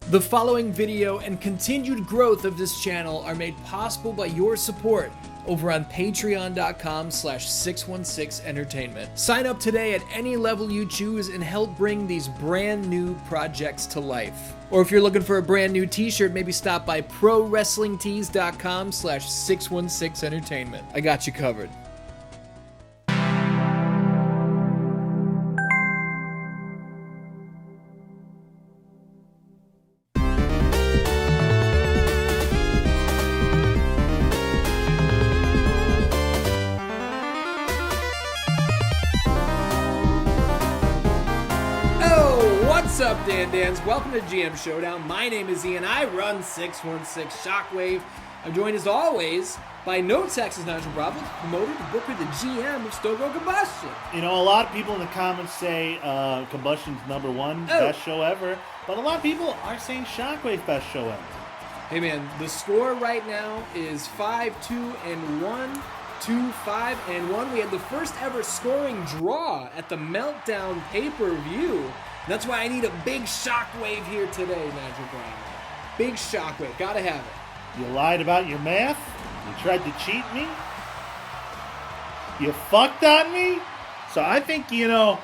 The following video and continued growth of this channel are made possible by your support over on patreon.com/616entertainment. Sign up today at any level you choose and help bring these brand new projects to life. Or if you're looking for a brand new t-shirt, maybe stop by prowrestlingtees.com/616entertainment. I got you covered. What's up, Dan-Dans? Welcome to GM Showdown. My name is Ian. I run 616 Shockwave. I'm joined as always by No Texas Nigel Bravo, promoted to Booker, the GM of Stogo Kombustion. You know, a lot of people in the comments say Kombustion's #1, best show ever. But a lot of people are saying Shockwave best show ever. Hey man, the score right now is 5-2-1. 2-5-1. We had the first ever scoring draw at the Meltdown pay-per-view. That's why I need a big shockwave here today, Nigel Brown. Big shockwave, gotta have it. You lied about your math. You tried to cheat me. You fucked on me. So I think, I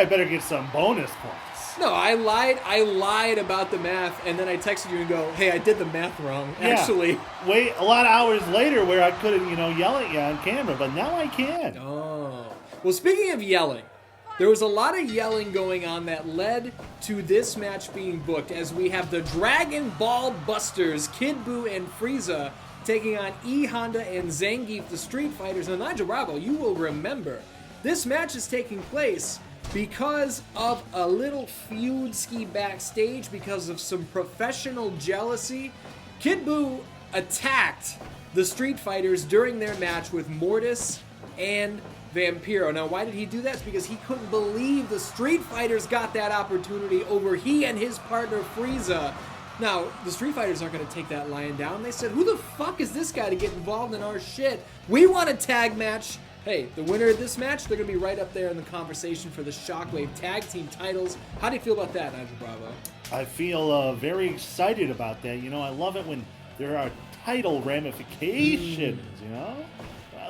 better get some bonus points. No, I lied about the math, and then I texted you and go, hey, I did the math wrong, actually. Wait, a lot of hours later where I couldn't, yell at you on camera, but now I can. Oh. Well, speaking of yelling, there was a lot of yelling going on that led to this match being booked, as we have the Dragon Ball Busters, Kid Buu and Frieza, taking on E Honda and Zangief, the Street Fighters. And Nigel Bravo, you will remember, this match is taking place because of a little feud ski backstage, because of some professional jealousy. Kid Buu attacked the Street Fighters during their match with Mortis and Vampiro. Now, why did he do that? It's because he couldn't believe the Street Fighters got that opportunity over he and his partner Frieza. Now, the Street Fighters aren't going to take that lying down. They said, who the fuck is this guy to get involved in our shit? We want a tag match. Hey, the winner of this match, they're going to be right up there in the conversation for the Shockwave tag team titles. How do you feel about that, Nigel Bravo? I feel very excited about that. I love it when there are title ramifications,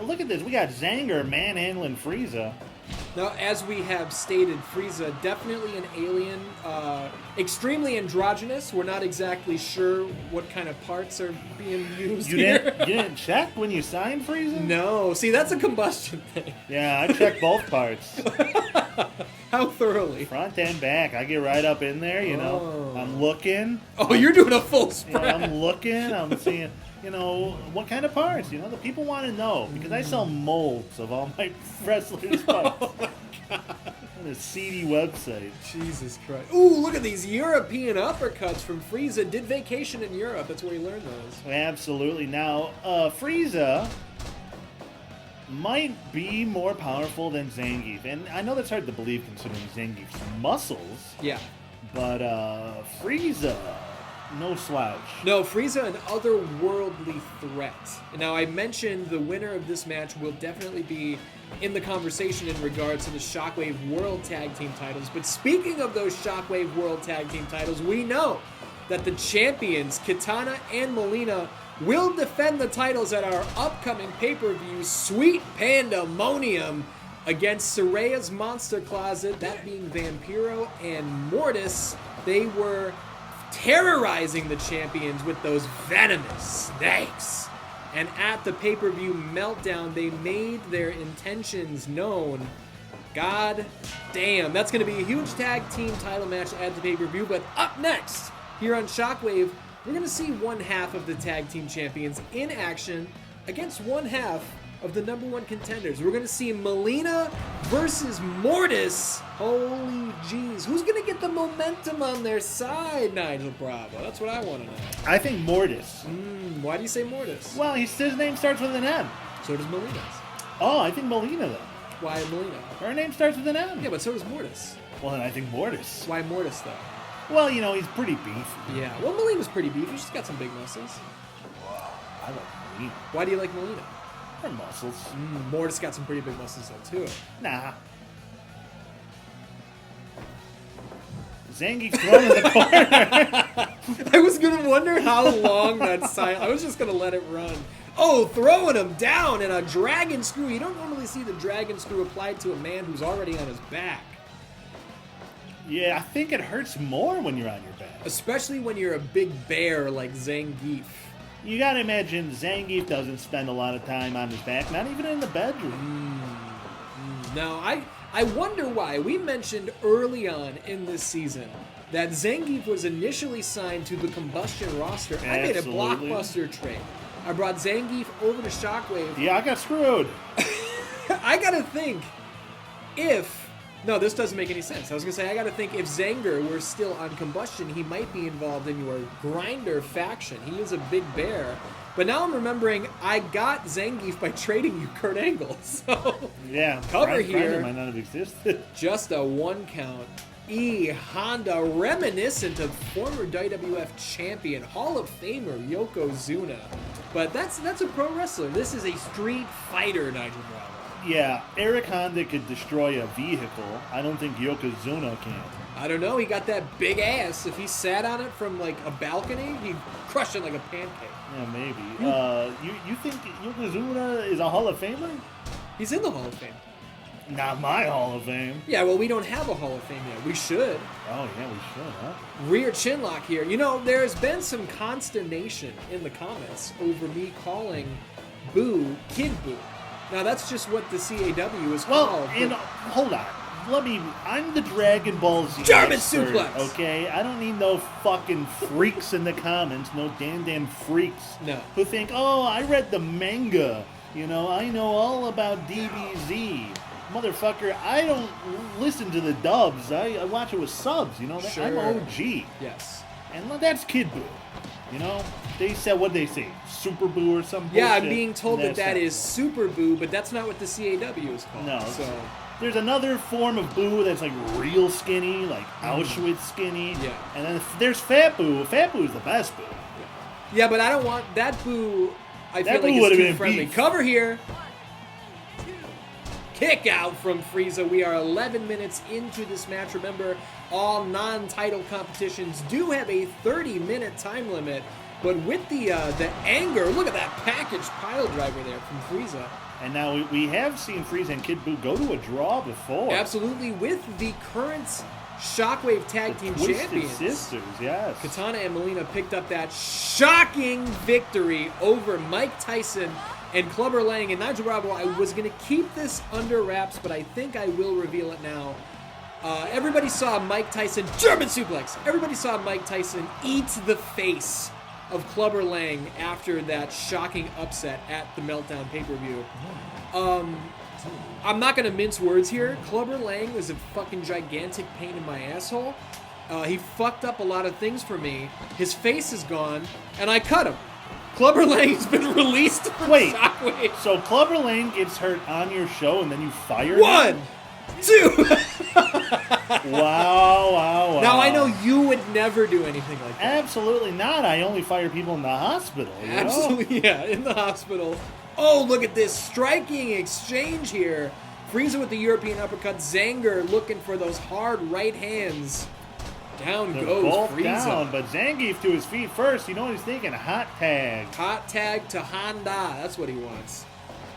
Look at this. We got Zanger manhandling Frieza. Now, as we have stated, Frieza, definitely an alien, extremely androgynous. We're not exactly sure what kind of parts are being used here. You didn't check when you signed Frieza? No. See, that's a Kombustion thing. Yeah, I checked both parts. How thoroughly? Front and back. I get right up in there, I'm looking. Oh, you're doing a full spread. I'm looking. I'm seeing... what kind of parts? The people want to know, because I sell molds of all my wrestlers' parts. Oh my God. On a seedy website. Jesus Christ. Ooh, look at these European uppercuts from Frieza. Did vacation in Europe. That's where he learned those. Absolutely. Now, Frieza might be more powerful than Zangief. And I know that's hard to believe considering Zangief's muscles. Yeah. But Frieza... no slouch. No, Frieza, an otherworldly threat. Now, I mentioned the winner of this match will definitely be in the conversation in regards to the Shockwave World Tag Team titles. But speaking of those Shockwave World Tag Team titles, we know that the champions, Kitana and Mileena, will defend the titles at our upcoming pay-per-view, Sweet Pandemonium, against Saraya's Monster Closet, that being Vampiro and Mortis. They were terrorizing the champions with those venomous snakes. And at the pay-per-view Meltdown, they made their intentions known. God damn, that's going to be a huge tag team title match at the pay-per-view. But up next, here on Shockwave, we're going to see one half of the tag team champions in action against one half of the #1 contenders. We're going to see Mileena versus Mortis. Holy jeez. Who's going to get the momentum on their side, Nigel Bravo? That's what I want to know. I think Mortis. Why do you say Mortis? Well, his name starts with an M. So does Mileena's. Oh, I think Mileena, though. Why Mileena? Her name starts with an M. Yeah, but so does Mortis. Well, then I think Mortis. Why Mortis, though? Well, he's pretty beefy. Yeah, well, Mileena's pretty beefy. She's got some big muscles. I like Mileena. Why do you like Mileena? Her muscles. Mortis got some pretty big muscles, though, too. Nah. Zangief thrown in the corner. I was going to wonder how long that silence... I was just going to let it run. Oh, throwing him down in a dragon screw. You don't normally see the dragon screw applied to a man who's already on his back. Yeah, I think it hurts more when you're on your back. Especially when you're a big bear like Zangief. You gotta imagine Zangief doesn't spend a lot of time on his back, not even in the bedroom. Now, I wonder why. We mentioned early on in this season that Zangief was initially signed to the Kombustion roster. I made a blockbuster trade. I brought Zangief over to Shockwave. Yeah, I got screwed. I gotta think if... No, this doesn't make any sense. I was gonna say, I gotta think if Zanger were still on Kombustion, he might be involved in your Grinder faction. He is a big bear. But now I'm remembering I got Zangief by trading you Kurt Angle. So yeah, cover here. Grinder might not have existed. Just a 1 count. Honda, reminiscent of former WWF champion, Hall of Famer Yokozuna. But that's a pro wrestler. This is a street fighter, Nigel Bravo. Yeah, Eric Honda could destroy a vehicle. I don't think Yokozuna can. I don't know. He got that big ass. If he sat on it from like a balcony, he'd crush it like a pancake. Yeah, maybe. You think Yokozuna is a Hall of Famer? He's in the Hall of Fame. Not my Hall of Fame. Yeah, well, we don't have a Hall of Fame yet. We should. Oh, yeah, we should, huh? Rear chinlock here. You know, there's been some consternation in the comments over me calling Buu Kid Buu. Now, that's just what the CAW is called. Well, hold on. I'm the Dragon Ball Z German expert, suplex. Okay? I don't need no fucking freaks in the comments, no Dan freaks. No. Who think, oh, I read the manga. You know, I know all about DBZ. Motherfucker, I don't listen to the dubs. I watch it with subs, you know? Sure. I'm OG. Yes. And that's Kid Buu. You know? They said, what'd they say? Super Buu or something? Yeah, I'm being told that is Super Buu, but that's not what the CAW is called. No. So there's another form of Buu that's like real skinny, like Auschwitz skinny. Yeah. And then there's Fat Buu. Fat Buu is the best Buu. Yeah, but I don't want that Buu. I That feel like Buu would've it's too been friendly. beef. Cover here. Kick out from Frieza. We are 11 minutes into this match. Remember, all non-title competitions do have a 30-minute time limit. But with the anger, look at that package pile driver there from Frieza. And now we have seen Frieza and Kid Buu go to a draw before. Absolutely, with the current Shockwave Tag Team Twisted Champions. Sisters, yes. Kitana and Mileena picked up that shocking victory over Mike Tyson and Clubber Lang. And Nigel Bravo, I was going to keep this under wraps, but I think I will reveal it now. Everybody saw Mike Tyson, German suplex. Everybody saw Mike Tyson eat the face of Clubber Lang after that shocking upset at the Meltdown pay-per-view. I'm not going to mince words here. Clubber Lang was a fucking gigantic pain in my asshole. He fucked up a lot of things for me. His face is gone, and I cut him. Clubber Lang's been released from Shockwave. So Clubber Lang gets hurt on your show, and then you fire him? 1, 2. Wow. Now, I know you would never do anything like that. Absolutely not. I only fire people in the hospital. You know? Absolutely, yeah, in the hospital. Oh, look at this striking exchange here. Frieza with the European uppercut. Zanger looking for those hard right hands. Down They're goes both Frieza. down, but Zangief to his feet first. You know what he's thinking? Hot tag. Hot tag to Honda. That's what he wants.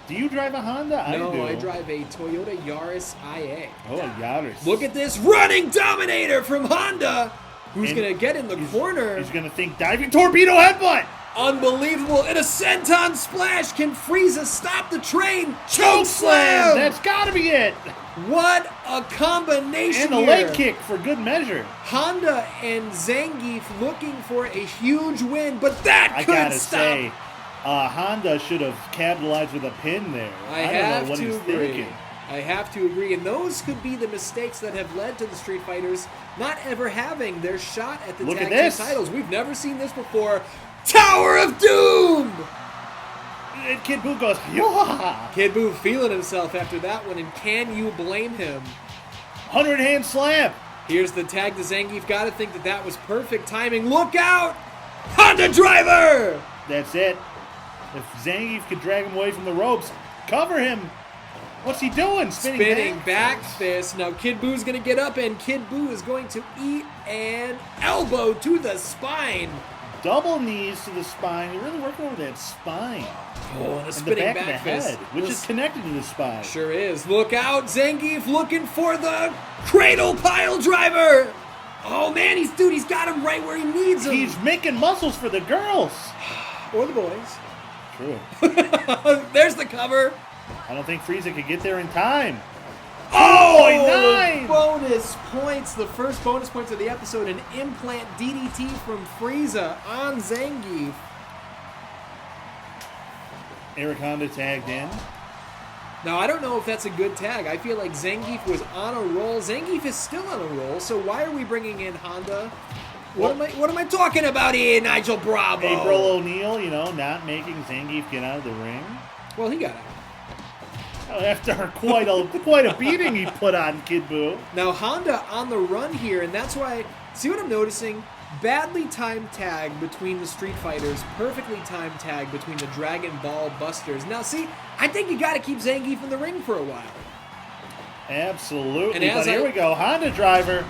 Do you drive a Honda? No, I do. I drive a Toyota Yaris IA. Oh, a Yaris. Look at this running dominator from Honda. Who's And going to get in the corner? He's going to think diving torpedo headbutt. Unbelievable. And a senton splash. Can Frieza stop the train? Choke slam. That's got to be it. What a combination And the here. leg kick for good measure. Honda and Zangief looking for a huge win, but that I could got to stop. say, Honda should have capitalized with a pin there. I don't have know what to he's agree. thinking. I have to agree. And those could be the mistakes that have led to the Street Fighters not ever having their shot at the Look tag at this. team titles. We've never seen this before. Tower of Doom! And Kid Buu goes, yeah. Kid Buu feeling himself after that one, and can you blame him? 100-hand slam. Here's the tag to Zangief. Got to think that that was perfect timing. Look out! Honda driver! That's it. If Zangief could drag him away from the ropes, cover him. What's he doing? Spinning back fist. Now Kid Buu's going to get up, and Kid Buu is going to eat an elbow to the spine. Double knees to the spine. You're really working over that spine. Oh, and a spinning back back of the fist. head, which is connected to the spine. Sure is. Look out, Zangief looking for the cradle pile driver. Oh man, he's got him right where he needs him. He's making muscles for the girls. Or the boys. True. There's the cover. I don't think Frieza could get there in time. Oh, nice! Bonus points. The first bonus points of the episode. An implant DDT from Frieza on Zangief. Eric Honda tagged in. Now, I don't know if that's a good tag. I feel like Zangief was on a roll. Zangief is still on a roll, so why are we bringing in Honda? What am I talking about here, Nigel Bravo? April O'Neil, not making Zangief get out of the ring. Well, he got out. After quite a beating he put on Kid Buu. Now, Honda on the run here, and that's why, see what I'm noticing? Badly timed tag between the Street Fighters, perfectly timed tag between the Dragon Ball Busters. Now, see, I think you got to keep Zangief in the ring for a while. Absolutely, but here we go, Honda driver.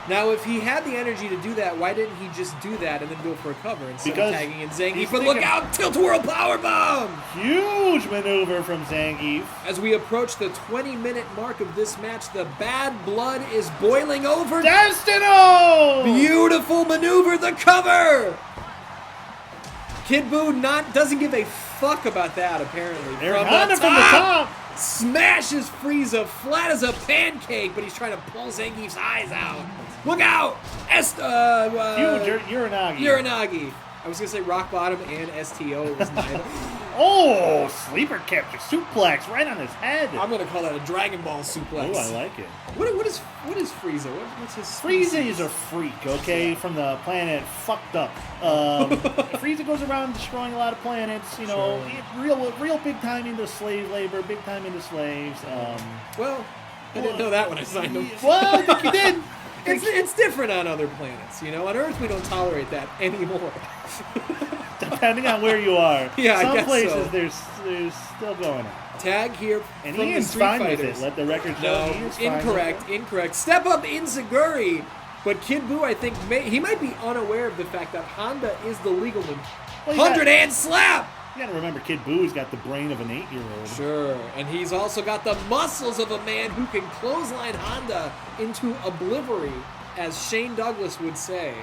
Now, if he had the energy to do that, why didn't he just do that and then go for a cover instead of tagging in Zangief? But look out, Tilt-A-Whirl Powerbomb! Huge maneuver from Zangief. As we approach the 20-minute mark of this match, the bad blood is boiling over. Destino! Beautiful maneuver, the cover! Kid Buu doesn't give a fuck about that, apparently. From the top! Smashes Frieza flat as a pancake, but he's trying to pull Zangief's eyes out. Look out! Uranagi. I was going to say rock bottom and STO. It was neither. Oh, sleeper capture, suplex right on his head. I'm going to call that a Dragon Ball suplex. Oh, I like it. What is Frieza? What's his Frieza is a freak, okay, from the planet Fucked Up. Frieza goes around destroying a lot of planets, Sure. real big time into slave labor, big time into slaves. Well, I didn't know that when I signed him. Well, I think you did. It's different on other planets, On Earth, we don't tolerate that anymore. Depending on where you are. Yeah, Some I guess places so. there's still going on. Tag here And from Ian's the Street fine Fighters. with it. Let the record show. No, incorrect. Step up Inzaguri. But Kid Buu, I think, he might be unaware of the fact that Honda is the legal one. 100-hand slap! You gotta remember, Kid Buu's got the brain of an 8-year-old. Sure, and he's also got the muscles of a man who can clothesline Honda into oblivion, as Shane Douglas would say.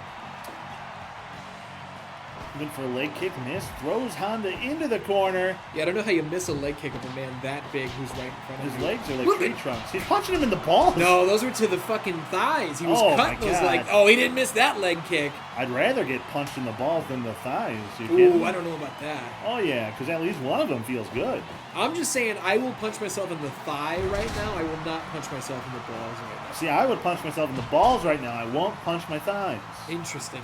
Went for a leg kick, missed, throws Honda into the corner. Yeah, I don't know how you miss a leg kick of a man that big who's right in front of you. His legs are like tree trunks. He's punching him in the balls. No, those were to the fucking thighs. He was cutting those God. he didn't miss that leg kick. I'd rather get punched in the balls than the thighs. Ooh, I don't know about that. Oh, yeah, because at least one of them feels good. I'm just saying I will punch myself in the thigh right now. I will not punch myself in the balls right now. See, I would punch myself in the balls right now. I won't punch my thighs. Interesting.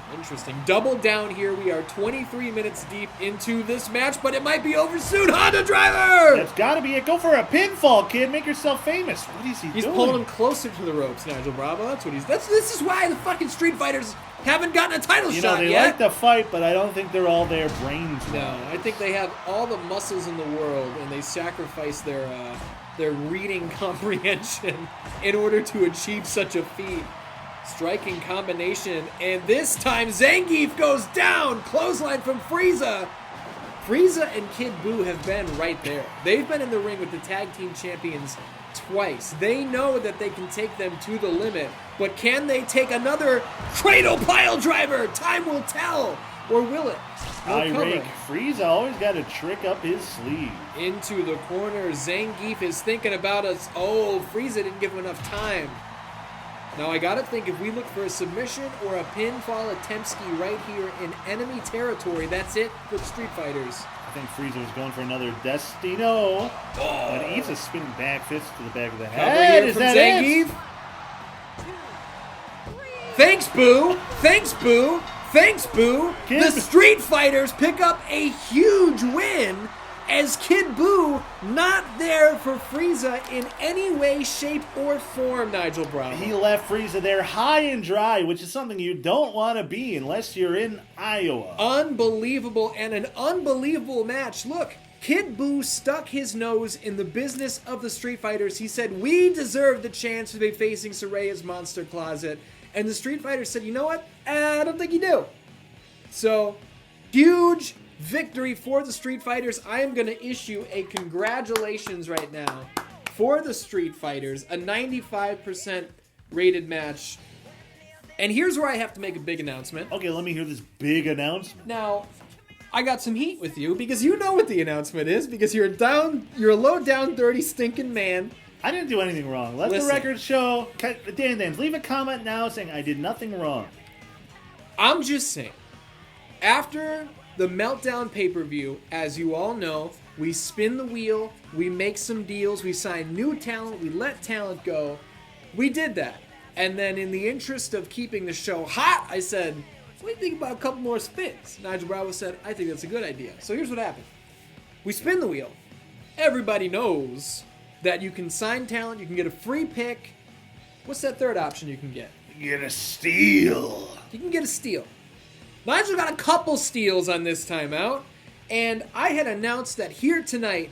Double down here. We are 23 minutes deep into this match, but it might be over soon. Honda driver! That's got to be it. Go for a pinfall, kid. Make yourself famous. What is he doing? He's pulling him closer to the ropes, Nigel Bravo. That's what he's... This is why the fucking Street Fighters haven't gotten a title shot they yet. like to fight, but I don't think they're all their brains. No, I think they have all the muscles in the world, and they sacrifice their reading comprehension in order to achieve such a feat. Striking combination, and this time Zangief goes down. Clothesline from Frieza. Frieza and Kid Buu have been right there. They've been in the ring with the tag team champions twice. They know that they can take them to the limit, but can they take another cradle pile driver? Time will tell, or will it? Irate Frieza always got a trick up his sleeve. Into the corner, Zangief is thinking about us. Oh, Frieza didn't give him enough time. Now I gotta think, if we look for a submission or a pinfall attemptski right here in enemy territory, that's it for the Street Fighters. I think Frieza was going for another Destino. But eats a spinning back fist to the back of the head. Is that Zangief? Thanks, Boo. The Street Fighters pick up a huge win as Kid Buu not there for Frieza in any way, shape, or form, Nigel Bravo. He left Frieza there high and dry, which is something you don't want to be unless you're in Iowa. Unbelievable, and an unbelievable match. Look, Kid Buu stuck his nose in the business of the Street Fighters. He said, we deserve the chance to be facing Saraya's Monster Closet. And the Street Fighters said, you know what? I don't think you do. So, huge victory for the Street Fighters. I am going to issue a congratulations right now for the Street Fighters. A 95% rated match. And here's where I have to make a big announcement. Okay, let me hear this big announcement. Now, I got some heat with you because you know what the announcement is because you're a low down dirty stinking man. I didn't do anything wrong. Let the record show. Dan, leave a comment now saying I did nothing wrong. I'm just saying, after the Meltdown pay-per-view, as you all know, we spin the wheel, we make some deals, we sign new talent, we let talent go. We did that. And then in the interest of keeping the show hot, I said, what do you think about a couple more spins? Nigel Bravo said, I think that's a good idea. So here's what happened. We spin the wheel. Everybody knows that you can sign talent, you can get a free pick. What's that third option you can get? Get a steal. You can get a steal. Nigel got a couple steals on this timeout, and I had announced that here tonight,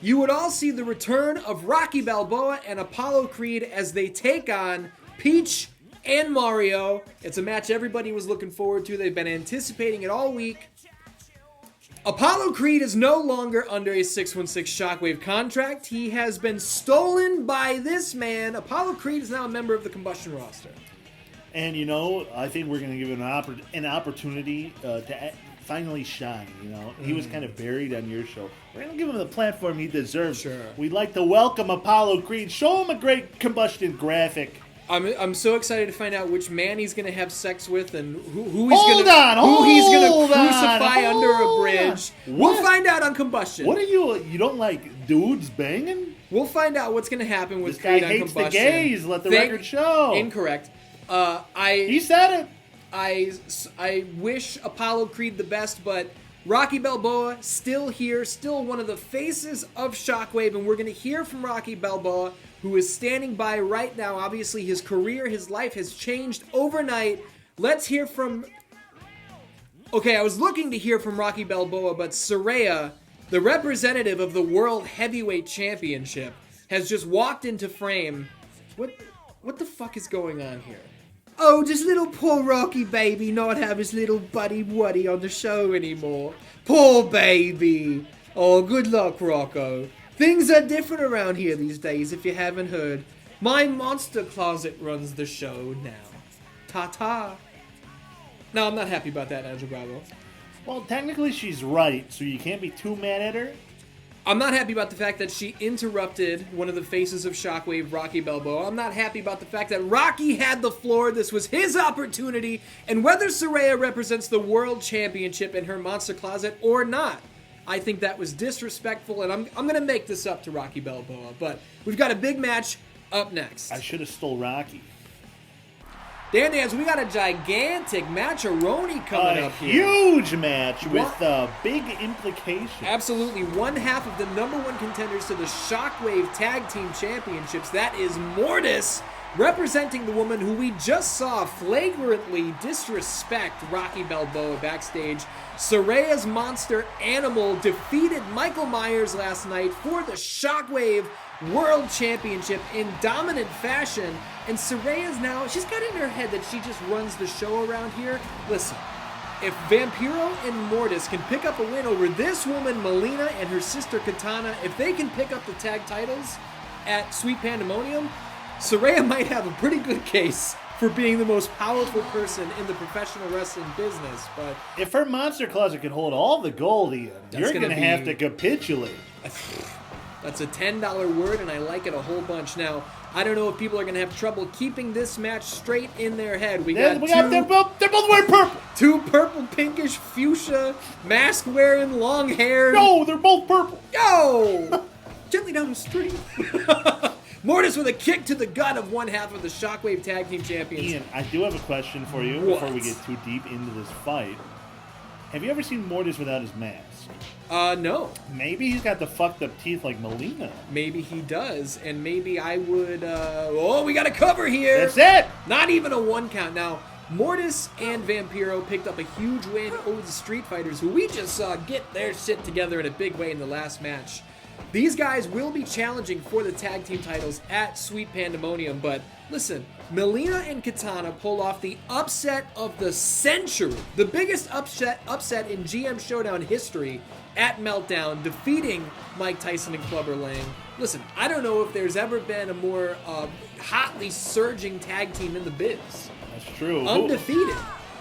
you would all see the return of Rocky Balboa and Apollo Creed as they take on Peach and Mario. It's a match everybody was looking forward to. They've been anticipating it all week. Apollo Creed is no longer under a 616 Shockwave contract. He has been stolen by this man. Apollo Creed is now a member of the Kombustion roster. And, you know, I think we're going to give him an opportunity to finally shine, you know. He was kind of buried on your show. We're going to give him the platform he deserves. Sure. We'd like to welcome Apollo Creed. Show him a great Kombustion graphic. I'm so excited to find out which man he's going to have sex with and who he's going to crucify under a bridge. We'll find out on Combustion. What are you don't like dudes banging? We'll find out what's going to happen with this guy Creed on hates Combustion. the gays. Let the record show. Incorrect. He said it. I wish Apollo Creed the best, but Rocky Balboa still here, still one of the faces of Shockwave, and we're going to hear from Rocky Balboa, who is standing by right now. Obviously, his career, his life has changed overnight. Let's hear from... Okay, I was looking to hear from Rocky Balboa, but Saraya, the representative of the World Heavyweight Championship, has just walked into frame. What the fuck is going on here? Oh, does little poor Rocky baby not have his little buddy Woody on the show anymore? Poor baby. Oh, good luck, Rocco. Things are different around here these days, if you haven't heard. My Monster Closet runs the show now. Ta-ta. No, I'm not happy about that, Nigel Bravo. Well, technically she's right, so you can't be too mad at her. I'm not happy about the fact that she interrupted one of the faces of Shockwave, Rocky Balboa. I'm not happy about the fact that Rocky had the floor. This was his opportunity. And whether Saraya represents the World Championship in her Monster Closet or not, I think that was disrespectful, and I'm going to make this up to Rocky Balboa. But we've got a big match up next. I should have stole Rocky. Dan Dans, we got a gigantic match-a-roni coming up here. Huge match with big implications. Absolutely. One half of the #1 contenders to the Shockwave Tag Team Championships. That is Mortis, representing the woman who we just saw flagrantly disrespect Rocky Balboa backstage. Saraya's Monster Animal defeated Michael Myers last night for the Shockwave World Championship in dominant fashion. And Saraya's now, she's got in her head that she just runs the show around here. Listen, if Vampiro and Mortis can pick up a win over this woman, Mileena, and her sister Kitana, if they can pick up the tag titles at Sweet Pandemonium, Saraya might have a pretty good case for being the most powerful person in the professional wrestling business. But if her Monster Closet can hold all the gold, Ian, you're going to have to capitulate. That's a $10 word, and I like it a whole bunch. Now, I don't know if people are going to have trouble keeping this match straight in their head. They're both wearing purple. Two purple, pinkish, fuchsia, mask-wearing, long hair. No, they're both purple. Yo! Gently down the street. Mortis with a kick to the gut of one half of the Shockwave Tag Team Champions. Ian, I do have a question for you before we get too deep into this fight. Have you ever seen Mortis without his mask? No. Maybe he's got the fucked up teeth like Mileena. Maybe he does, and maybe I would, we got a cover here. That's it! Not even a 1 count. Now, Mortis and Vampiro picked up a huge win over the Street Fighters, who we just saw get their shit together in a big way in the last match. These guys will be challenging for the tag team titles at Sweet Pandemonium, but listen, Mileena and Kitana pull off the upset of the century, the biggest upset in GM Showdown history at Meltdown, defeating Mike Tyson and Clubber Lang. Listen, I don't know if there's ever been a more hotly surging tag team in the biz. That's true. Undefeated.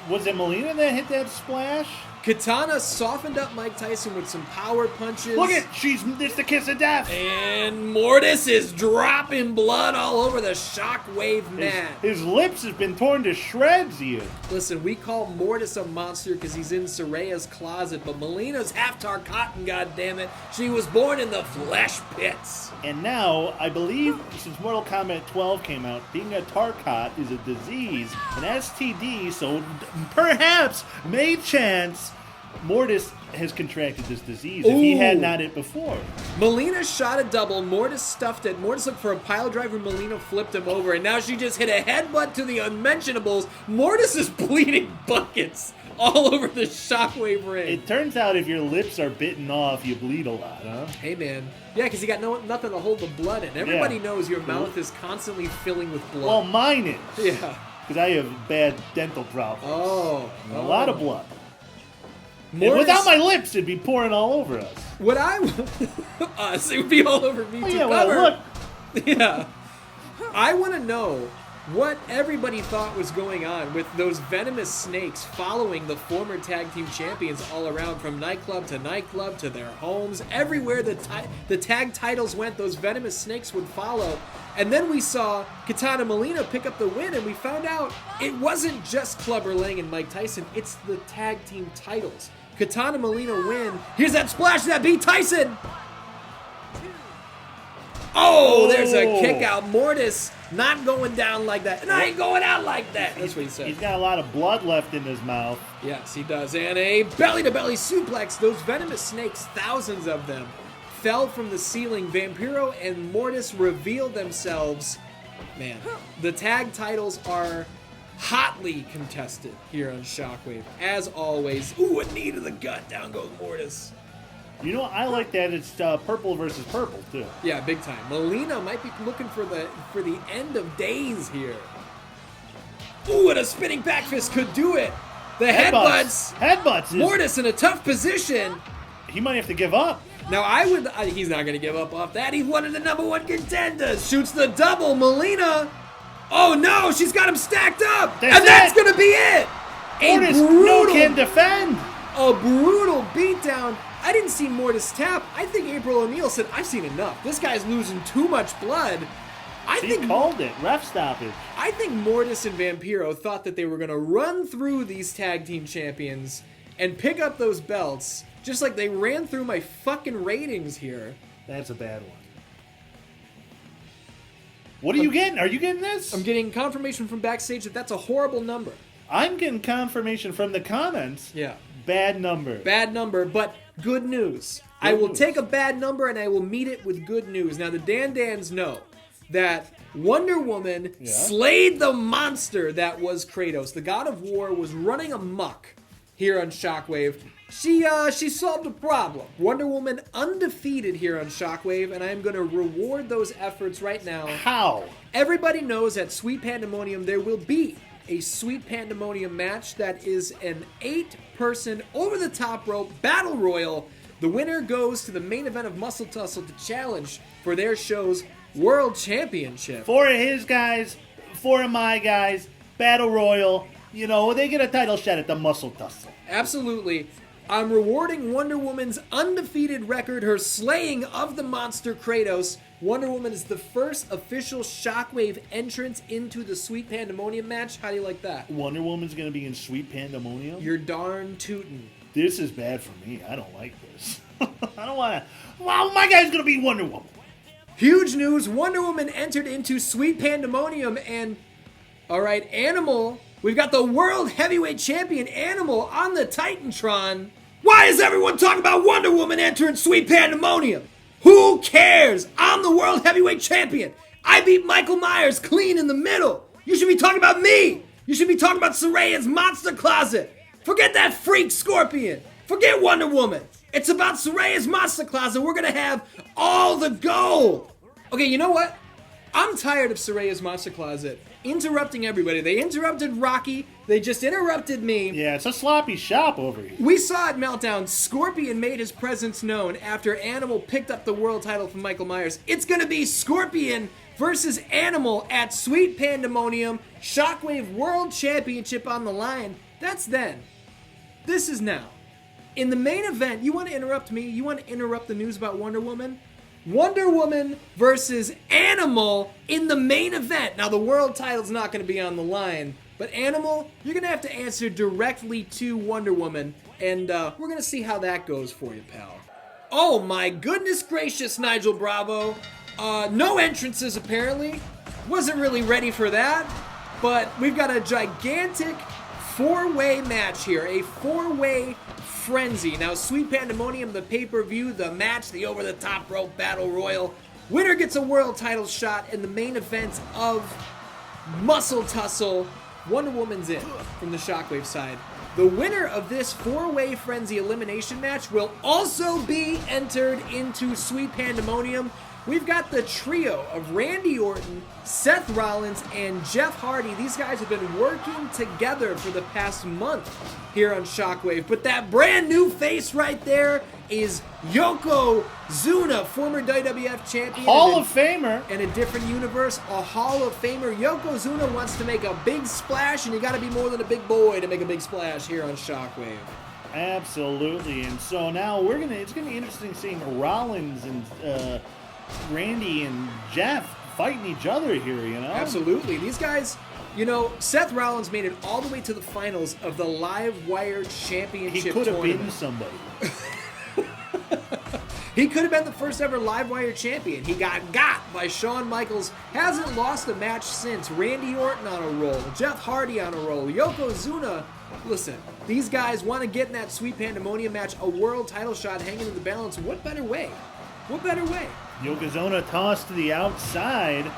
Was it Mileena that hit that splash? Katana softened up Mike Tyson with some power punches. Look at, it's the kiss of death. And Mortis is dropping blood all over the Shockwave mat. His lips have been torn to shreds here. Listen, we call Mortis a monster because he's in Saraya's closet, but Melina's half Tarkatan, goddammit. She was born in the flesh pits. And now, I believe, since Mortal Kombat 12 came out, being a Tarkat is a disease, an STD, so perhaps, may chance, Mortis has contracted this disease if he had not it before. Mileena shot a double, Mortis stuffed it. Mortis looked for a pile driver, Mileena flipped him over, and now she just hit a headbutt to the unmentionables. Mortis is bleeding buckets all over the Shockwave ring. It turns out if your lips are bitten off, you bleed a lot, huh? Hey, man. Yeah, because you got nothing to hold the blood in. Everybody knows your mouth is constantly filling with blood. Well, mine is. Yeah. Because I have bad dental problems. Oh. A lot of blood. Mortis, without my lips, it'd be pouring all over us. What us, it would be all over me too. Yeah, well, look. Yeah. I want to know what everybody thought was going on with those venomous snakes following the former tag team champions all around, from nightclub to their homes. Everywhere the tag titles went, those venomous snakes would follow. And then we saw Kitana Mileena pick up the win, and we found out it wasn't just Clubber Lang and Mike Tyson, it's the tag team titles. Kitana Mileena win. Here's that splash that beat Tyson. Oh, there's a kick out. Mortis not going down like that. And I ain't going out like that. That's what he said. He's got a lot of blood left in his mouth. Yes, he does. And a belly-to-belly suplex. Those venomous snakes, thousands of them, fell from the ceiling. Vampiro and Mortis revealed themselves. Man, the tag titles are hotly contested here on Shockwave, as always. Ooh, a knee to the gut. Down goes Mortis. You know, I like that it's purple versus purple, too. Yeah, big time. Mileena might be looking for the end of days here. Ooh, and a spinning back fist could do it. The headbutts. Headbutts. Mortis in a tough position. He might have to give up. Now, he's not going to give up off that. He's one of the #1 contenders. Shoots the double. Mileena. Oh, no, she's got him stacked up. That's going to be it. Mortis can defend. A brutal beatdown. I didn't see Mortis tap. I think April O'Neil said, I've seen enough. This guy's losing too much blood. He called it. Ref stoppage. I think Mortis and Vampiro thought that they were going to run through these tag team champions and pick up those belts, just like they ran through my fucking ratings here. That's a bad one. What are you getting? Are you getting this? I'm getting confirmation from backstage that that's a horrible number. I'm getting confirmation from the comments. Yeah. Bad number. Bad number, but good news. I will take a bad number and I will meet it with good news. Now, the Dan-Dans know that Wonder Woman slayed the monster that was Kratos. The God of War was running amok here on Shockwave. She solved a problem. Wonder Woman undefeated here on Shockwave, and I am going to reward those efforts right now. How? Everybody knows at Sweet Pandemonium there will be a Sweet Pandemonium match that is an 8-person over-the-top rope battle royal. The winner goes to the main event of Muscle Tussle to challenge for their show's World Championship. 4 of his guys, 4 of my guys, battle royal. You know, they get a title shot at the Muscle Tussle. Absolutely. I'm rewarding Wonder Woman's undefeated record, her slaying of the monster Kratos. Wonder Woman is the first official Shockwave entrance into the Sweet Pandemonium match. How do you like that? Wonder Woman's going to be in Sweet Pandemonium? You're darn tootin'. This is bad for me. I don't like this. I don't want to... Well, my guy's going to be Wonder Woman. Huge news. Wonder Woman entered into Sweet Pandemonium and... Alright, Animal. We've got the World Heavyweight Champion Animal on the Titantron. Why is everyone talking about Wonder Woman entering Sweet Pandemonium? Who cares? I'm the World Heavyweight Champion. I beat Michael Myers clean in the middle. You should be talking about me. You should be talking about Saraya's monster closet. Forget that freak Scorpion. Forget Wonder Woman. It's about Saraya's monster closet. We're gonna have all the gold. Okay, you know what? I'm tired of Saraya's monster closet interrupting everybody. They interrupted Rocky. They just interrupted me. Yeah, it's a sloppy shop over here. We saw at Meltdown, Scorpion made his presence known after Animal picked up the world title from Michael Myers. It's gonna be Scorpion versus Animal at Sweet Pandemonium. Shockwave World Championship on the line. That's then. This is now. In the main event, you want to interrupt me? You want to interrupt the news about Wonder Woman? Wonder Woman versus Animal in the main event. Now, the world title's not going to be on the line, but Animal, you're going to have to answer directly to Wonder Woman, and we're going to see how that goes for you, pal. Oh my goodness gracious, Nigel Bravo. No entrances, apparently. Wasn't really ready for that, but we've got a gigantic four-way match here, a four-way frenzy. Now, Sweet Pandemonium, the pay-per-view, the match, the over-the-top rope battle royal. Winner gets a world title shot in the main event of Muscle Tussle. Wonder Woman's in from the Shockwave side. The winner of this four-way frenzy elimination match will also be entered into Sweet Pandemonium. We've got the trio of Randy Orton, Seth Rollins, and Jeff Hardy. These guys have been working together for the past month here on Shockwave. But that brand new face right there is Yokozuna, former WWF champion. Hall of Famer. In a different universe, a Hall of Famer. Yokozuna wants to make a big splash, and you got to be more than a big boy to make a big splash here on Shockwave. Absolutely. And so now it's gonna be interesting seeing Rollins and Randy and Jeff fighting each other here, you know? Absolutely. These guys, you know, Seth Rollins made it all the way to the finals of the Live Wire Championship He could have tournament. been somebody. He could have been the first ever Live Wire champion. He got by Shawn Michaels. Hasn't lost a match since. Randy Orton on a roll. Jeff Hardy on a roll. Yokozuna. Listen, these guys want to get in that Sweet Pandemonium match, a world title shot hanging in the balance. What better way? What better way? Yokozuna tossed to the outside.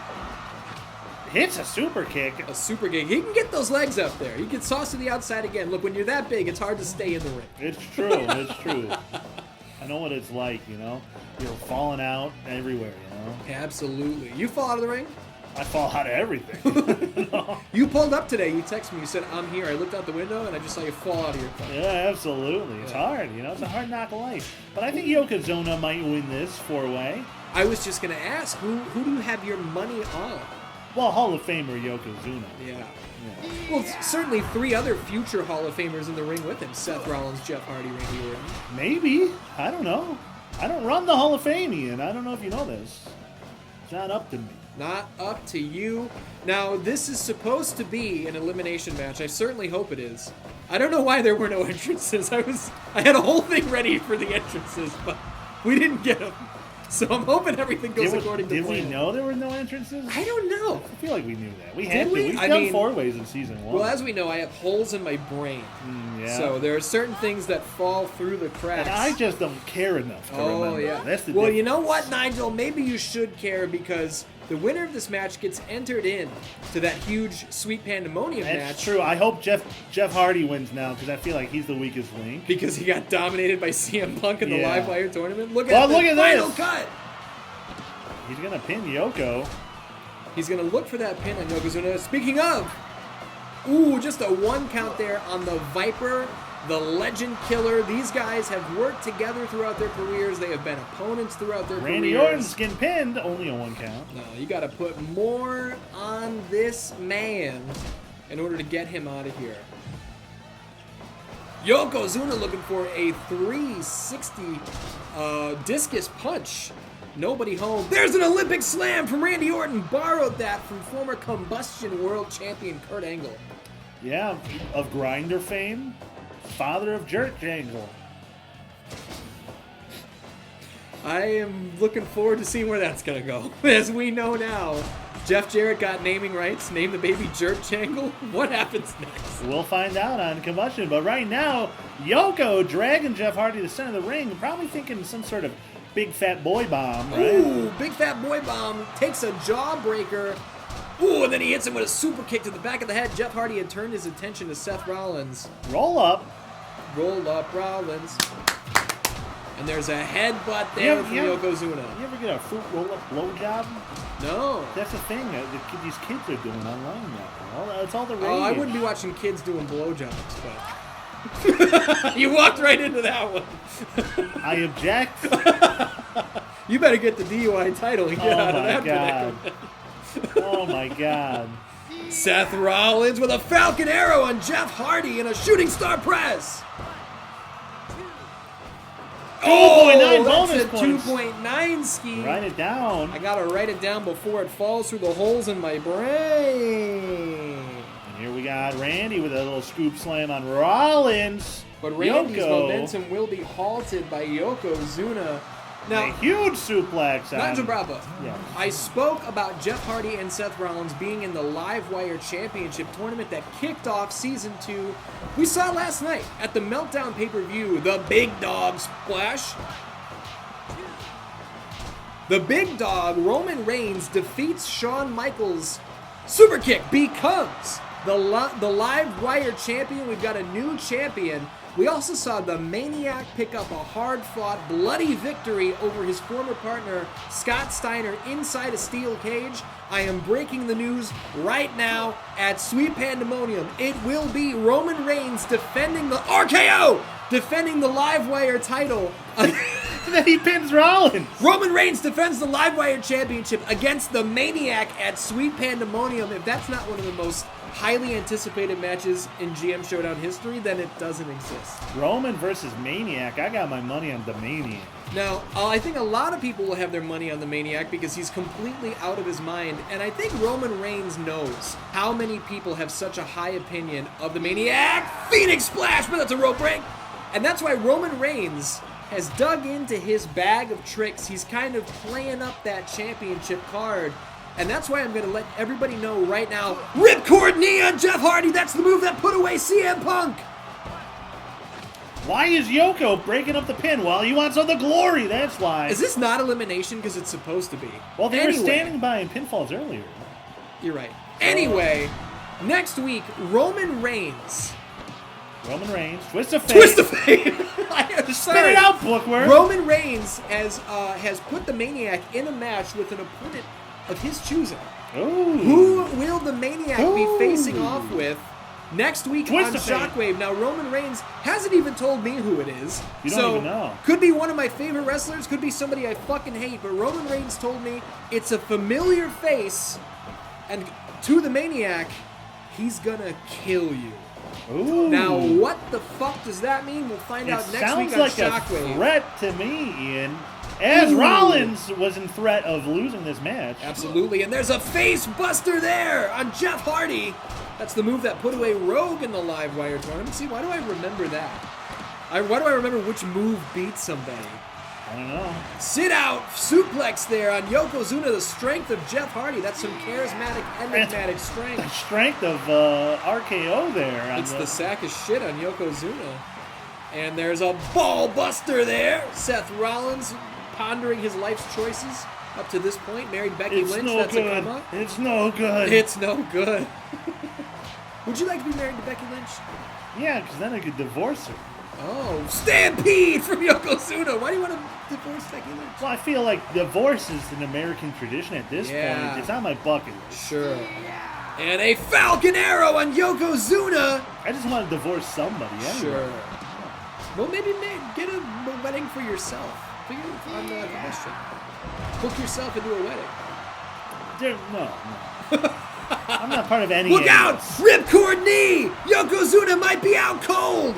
Hits a super kick. A super kick. He can get those legs up there. He gets tossed to the outside again. Look, when you're that big, it's hard to stay in the ring. It's true. It's true. I know what it's like, you know? You're falling out everywhere, you know? Absolutely. You fall out of the ring? I fall out of everything. You pulled up today. You texted me. You said, I'm here. I looked out the window, and I just saw you fall out of your car. Yeah, absolutely. It's hard, you know? It's a hard knock of life. But I think Yokozuna might win this four-way. I was just going to ask, who do you have your money on? Well, Hall of Famer Yokozuna. Yeah. Well, certainly three other future Hall of Famers in the ring with him. Seth Rollins, Jeff Hardy, Randy Orton. Maybe. I don't know. I don't run the Hall of Fame, Ian. I don't know if you know this. It's not up to me. Not up to you. Now, this is supposed to be an elimination match. I certainly hope it is. I don't know why there were no entrances. I had a whole thing ready for the entrances, but we didn't get them. So I'm hoping everything goes according to plan. Did we know there were no entrances? I don't know. I feel like we knew that. We had to. we? We've done four ways in season one. Well, as we know, I have holes in my brain. Yeah. So there are certain things that fall through the cracks. And I just don't care enough to remember. Oh, yeah. That's the well, difference. you know what, Nigel? Maybe you should care because the winner of this match gets entered in to that huge Sweet Pandemonium match. That's true. I hope Jeff Hardy wins now because I feel like he's the weakest link. Because he got dominated by CM Punk in the Live Wire tournament. Look at this. Final cut. He's going to pin Yoko. He's going to look for that pin on Yokozuna. Speaking of, just a one count there on the Viper, the Legend Killer. These guys have worked together throughout their careers. They have been opponents throughout their careers. Randy Orton's getting pinned, only a one count. No, you got to put more on this man in order to get him out of here. Yokozuna looking for a 360 discus punch. Nobody home. There's an Olympic slam from Randy Orton. Borrowed that from former Kombustion world champion Kurt Angle. Yeah, of Grinder fame. Father of Jerk Angle. I am looking forward to seeing where that's going to go. As we know now, Jeff Jarrett got naming rights. Name the baby Jerk Jangle. What happens next? We'll find out on Combustion. But right now, Yoko dragging Jeff Hardy to the center of the ring. Probably thinking some sort of big fat boy bomb, right? Ooh, big fat boy bomb takes a jawbreaker. Ooh, and then he hits him with a super kick to the back of the head. Jeff Hardy had turned his attention to Seth Rollins. Roll up. Roll up Rollins. And there's a headbutt there from Yokozuna. You ever get a fruit roll-up blowjob? No. That's the thing that these kids are doing online now. Well, it's all the rage. Oh, I wouldn't be watching kids doing blowjobs, but... You walked right into that one. I object. You better get the DUI title and get out of that predicament. Oh my god. Seth Rollins with a Falcon Arrow on Jeff Hardy and a Shooting Star Press. 2.9 bonus that's a points. 2.9 ski. Write it down. I gotta write it down before it falls through the holes in my brain. And here we got Randy with a little scoop slam on Rollins. But Randy's Yoko. momentum will be halted by Yokozuna. Now, a huge suplex. Nigel Bravo. Yeah. I spoke about Jeff Hardy and Seth Rollins being in the Live Wire Championship tournament that kicked off Season 2. We saw last night at the Meltdown pay-per-view, the Big Dog Splash. The Big Dog, Roman Reigns, defeats Shawn Michaels. Super kick becomes the Live Wire Champion. We've got a new champion. We also saw the Maniac pick up a hard-fought, bloody victory over his former partner, Scott Steiner, inside a steel cage. I am breaking the news right now at Sweet Pandemonium. It will be Roman Reigns defending the RKO, defending the Livewire title. And then he pins Rollins. Roman Reigns defends the Livewire Championship against the Maniac at Sweet Pandemonium. If that's not one of the most highly anticipated matches in GM Showdown history, then it doesn't exist. Roman versus Maniac. I got my money on the Maniac. Now, I think a lot of people will have their money on the Maniac because he's completely out of his mind, and I think Roman Reigns knows how many people have such a high opinion of the Maniac. Phoenix Splash, but that's a rope break. And that's why Roman Reigns has dug into his bag of tricks. He's kind of playing up that championship card. And that's why I'm going to let everybody know right now. Ripcord knee on Jeff Hardy. That's the move that put away CM Punk. Why is Yoko breaking up the pin? Well, he wants all the glory. That's why. Is this not elimination because it's supposed to be? Well, they were standing by in pinfalls earlier. You're right. Anyway, next week, Roman Reigns. Roman Reigns, twist of fate. Twist of fate. Just spit it out, Bookworm. Roman Reigns has put the Maniac in a match with an opponent of his choosing. Ooh. Who will the Maniac be facing off with next week on Shockwave? Now, Roman Reigns hasn't even told me who it is. You don't even know. Could be one of my favorite wrestlers, could be somebody I fucking hate, but Roman Reigns told me it's a familiar face, and to the Maniac, he's gonna kill you. Ooh. Now, what the fuck does that mean? We'll find out next week on Shockwave. Shockwave. Sounds like a threat to me, Ian. As Rollins was in threat of losing this match. Absolutely, and there's a face buster there on Jeff Hardy. That's the move that put away Rogue in the Live Wire tournament. See, why do I remember that? Why do I remember which move beat somebody? I don't know. Sit out, suplex there on Yokozuna, the strength of Jeff Hardy. That's some charismatic, enigmatic strength. The strength of RKO there. It's the sack of shit on Yokozuna. And there's a ball buster there. Seth Rollins pondering his life's choices up to this point. Married Becky Lynch. No That's good. a come up. It's no good. It's no good. Would you like to be married to Becky Lynch? Yeah, because then I could divorce her. Oh, stampede from Yokozuna. Why do you want to divorce Becky Lynch? Well, I feel like divorce is an American tradition at this point. It's on my bucket list. Sure. And a Falcon Arrow on Yokozuna. I just want to divorce somebody anyway. Sure. Well, maybe get a wedding for yourself. Figure on the question. Hook yourself into a wedding. No. I'm not part of any. Look out! Ripcord knee! Yokozuna might be out cold!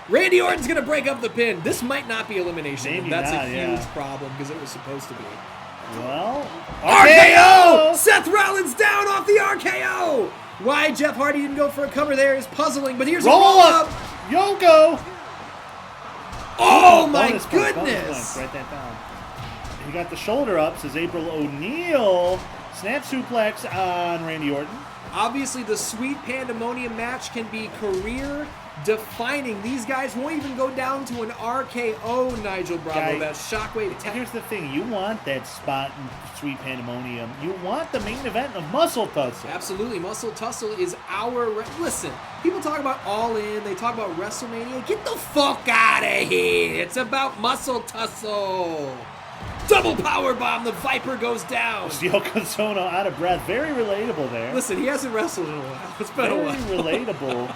Randy Orton's going to break up the pin. This might not be elimination. Maybe That's not, a huge problem because it was supposed to be. Well, RKO! Seth Rollins down off the RKO! Why Jeff Hardy didn't go for a cover there is puzzling, but here's a roll-up! Yoko! Oh my bonus goodness! Write that down. He got the shoulder up, says April O'Neil. Snap suplex on Randy Orton. Obviously, the Sweet Pandemonium match can be career defining. These guys won't even go down to an RKO, Nigel Bravo. That Shockwave attack. Here's the thing. You want that spot in Sweet Pandemonium. You want the main event of Muscle Tussle. Absolutely. Muscle Tussle is our... Listen, people talk about All In. They talk about WrestleMania. Get the fuck out of here. It's about Muscle Tussle. Double power bomb. The Viper goes down. Yokozuna out of breath. Very relatable there. Listen, he hasn't wrestled in a while. It's been a while. Very relatable.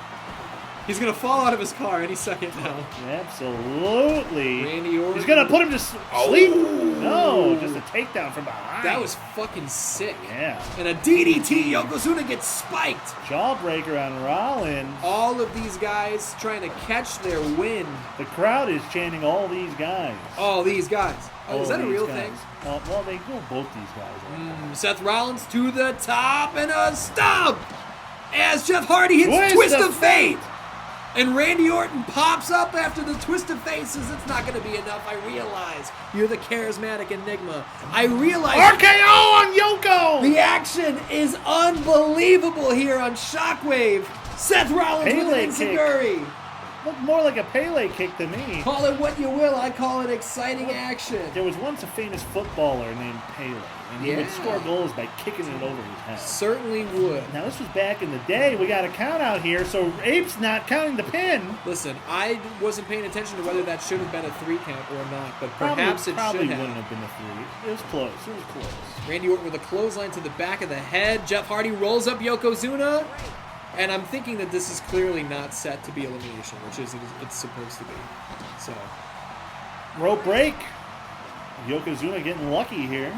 He's going to fall out of his car any second now. Absolutely. Randy Orton. He's going to put him to sleep. No, just a takedown from behind. That was fucking sick. Yeah. And a DDT. Yokozuna gets spiked. Jawbreaker on Rollins. All of these guys trying to catch their win. The crowd is chanting all these guys. All these guys. Oh, is that a real thing? Well, they go both these guys. Seth Rollins to the top and a stomp as Jeff Hardy hits Twist of Fate. And Randy Orton pops up after the Twist of Fate, says it's not going to be enough. I realize you're the charismatic enigma. I realize... RKO on Yoko! The action is unbelievable here on Shockwave. Seth Rollins with an enziguri. Looked more like a Pele kick to me. Call it what you will. I call it exciting action. There was once a famous footballer named Pele, and he would score goals by kicking it over his head. Certainly would. Now, this was back in the day. We got a count out here, so Ape's not counting the pin. Listen, I wasn't paying attention to whether that should have been a 3 count or not, but perhaps it probably should have. Wouldn't have been a 3. It was close. It was close. Randy Orton with a clothesline to the back of the head. Jeff Hardy rolls up Yokozuna. And I'm thinking that this is clearly not set to be elimination, which is it's supposed to be. So, rope break. Yokozuna getting lucky here.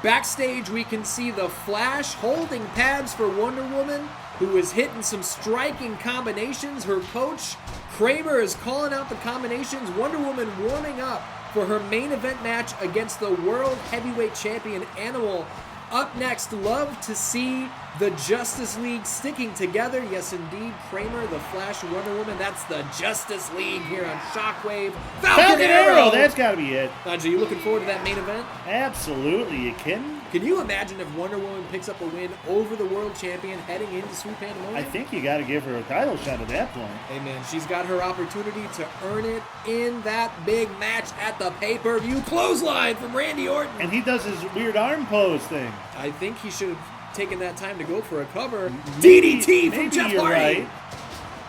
Backstage, we can see the Flash holding pads for Wonder Woman, who is hitting some striking combinations. Her coach, Kramer, is calling out the combinations. Wonder Woman warming up for her main event match against the World Heavyweight Champion Animal. Up next, love to see the Justice League sticking together. Yes, indeed, Kramer, the Flash, Wonder Woman. That's the Justice League here on Shockwave. Falcon Arrow! That's got to be it. Nigel, you looking forward to that main event? Absolutely. You kidding? Can you imagine if Wonder Woman picks up a win over the world champion heading into Sweet Pandemonium? I think you got to give her a title shot at that point. Hey, man, she's got her opportunity to earn it in that big match at the pay-per-view. Clothesline from Randy Orton. And he does his weird arm pose thing. I think he should have taken that time to go for a cover. DDT from Jeff Hardy. Right.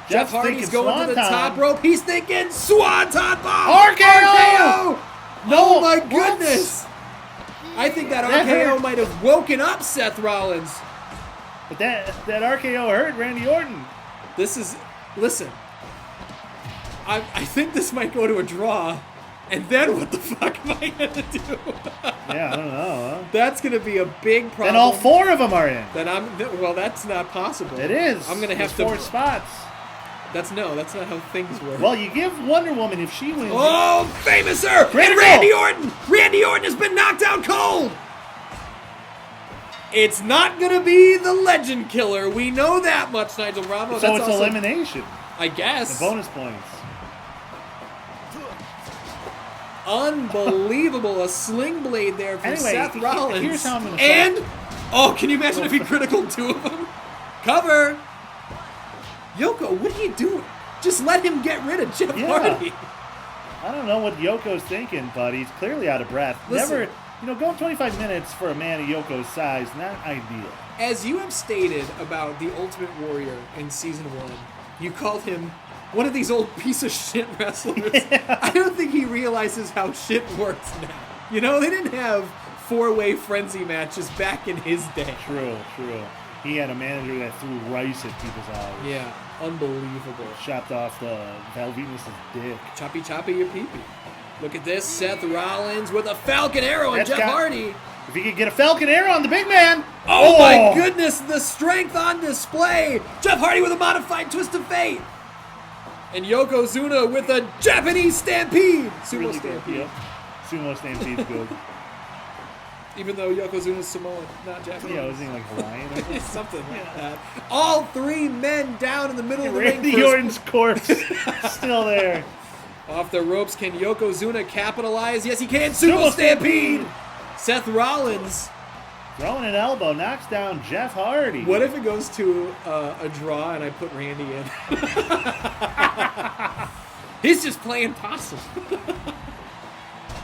Jeff Hardy's going to the top rope. He's thinking Swanton Bomb. RKO! No, oh my goodness. I think that RKO might have woken up Seth Rollins. But that RKO hurt Randy Orton. Listen, I think this might go to a draw. And then what the fuck am I going to do? Yeah, I don't know. Huh? That's going to be a big problem. Then all 4 of them are in. Well, that's not possible. It is. I'm going to have 4 spots. That's not how things work. Well, you give Wonder Woman if she wins. Oh, Famouser! And Randy Orton! Randy Orton has been knocked out cold! It's not going to be the Legend Killer. We know that much, Nigel Bravo. So it's elimination. I guess. The bonus points. Unbelievable. A sling blade there from Seth Rollins. Here's how I'm going to can you imagine if he critical 2 of them? Cover! Yoko, what are you doing? Just let him get rid of Jeff Hardy. I don't know what Yoko's thinking, but he's clearly out of breath. Listen, going 25 minutes for a man of Yoko's size, not ideal. As you have stated about the Ultimate Warrior in Season 1, you called him one of these old piece of shit wrestlers. Yeah. I don't think he realizes how shit works now. You know, they didn't have 4-way frenzy matches back in his day. True. He had a manager that threw rice at people's eyes. Yeah, unbelievable. Chopped off the Valvinus' dick. Choppy your pee-pee. Look at this, Seth Rollins with a Falcon Arrow on Jeff Hardy. If he could get a Falcon Arrow on the big man. Oh my goodness, the strength on display. Jeff Hardy with a modified Twist of Fate. And Yokozuna with a Japanese Stampede. Sumo Stampede. Yep. Sumo Stampede's good. Even though Yokozuna's Samoan, not Japanese. Yeah, I was thinking like Hawaiian or something. Something like that. All 3 men down in the middle of the ring. Randy Orton's corpse still there. Off the ropes, can Yokozuna capitalize? Yes, he can. Sumo Stampede. Seth Rollins Throwing an elbow, knocks down Jeff Hardy. What if it goes to a draw and I put Randy in? He's just playing possum.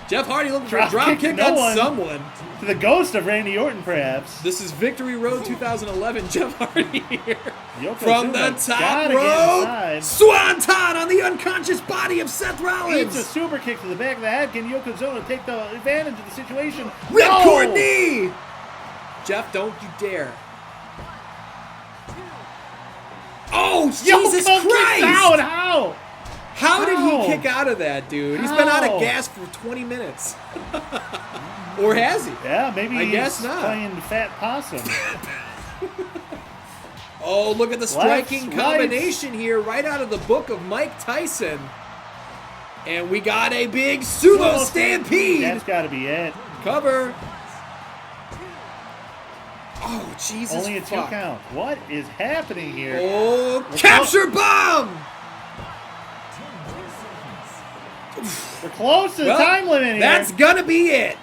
Jeff Hardy looking for a drop kick on someone. To the ghost of Randy Orton, perhaps. This is Victory Road 2011. Jeff Hardy here. From the top gotta rope. Swanton on the unconscious body of Seth Rollins. Eats a super kick to the back of the head. Can Yokozuna take the advantage of the situation? Ripcord knee. Jeff, don't you dare. Oh, Jesus Christ! Out. How? How did he kick out of that, dude? He's been out of gas for 20 minutes. Or has he? Yeah, maybe I guess not. Playing Fat Possum. Oh, look at the striking combination here right out of the book of Mike Tyson. And we got a big sumo stampede. That's got to be it. Cover. Oh, Jesus. Only a 2 count. What is happening here? Oh, capture bomb! We're close to the time limit here. That's gonna be it.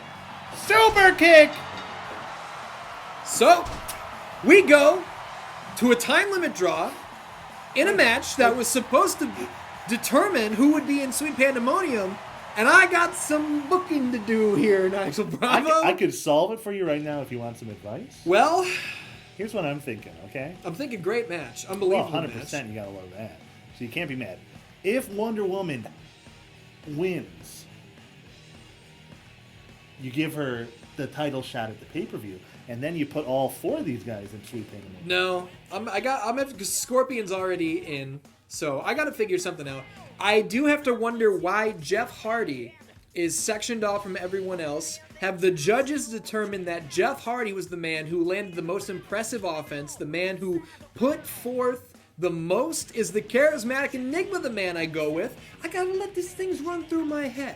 Super kick. So, we go to a time limit draw in a match that was supposed to determine who would be in Sweet Pandemonium, and I got some booking to do here, Nigel Bravo. I could solve it for you right now if you want some advice. Well, here's what I'm thinking, okay? I'm thinking great match. Unbelievable 100%, match. you gotta love that. So you can't be mad. If Wonder Woman wins, you give her the title shot at the pay-per-view, and then you put all 4 of these guys in Sweet Pandemonium. No, I'm Scorpion's already in, so I got to figure something out. I do have to wonder why Jeff Hardy is sectioned off from everyone else. Have the judges determined that Jeff Hardy was the man who landed the most impressive offense, the man who put forth the most? Is the charismatic Enigma the man I go with? I gotta let these things run through my head.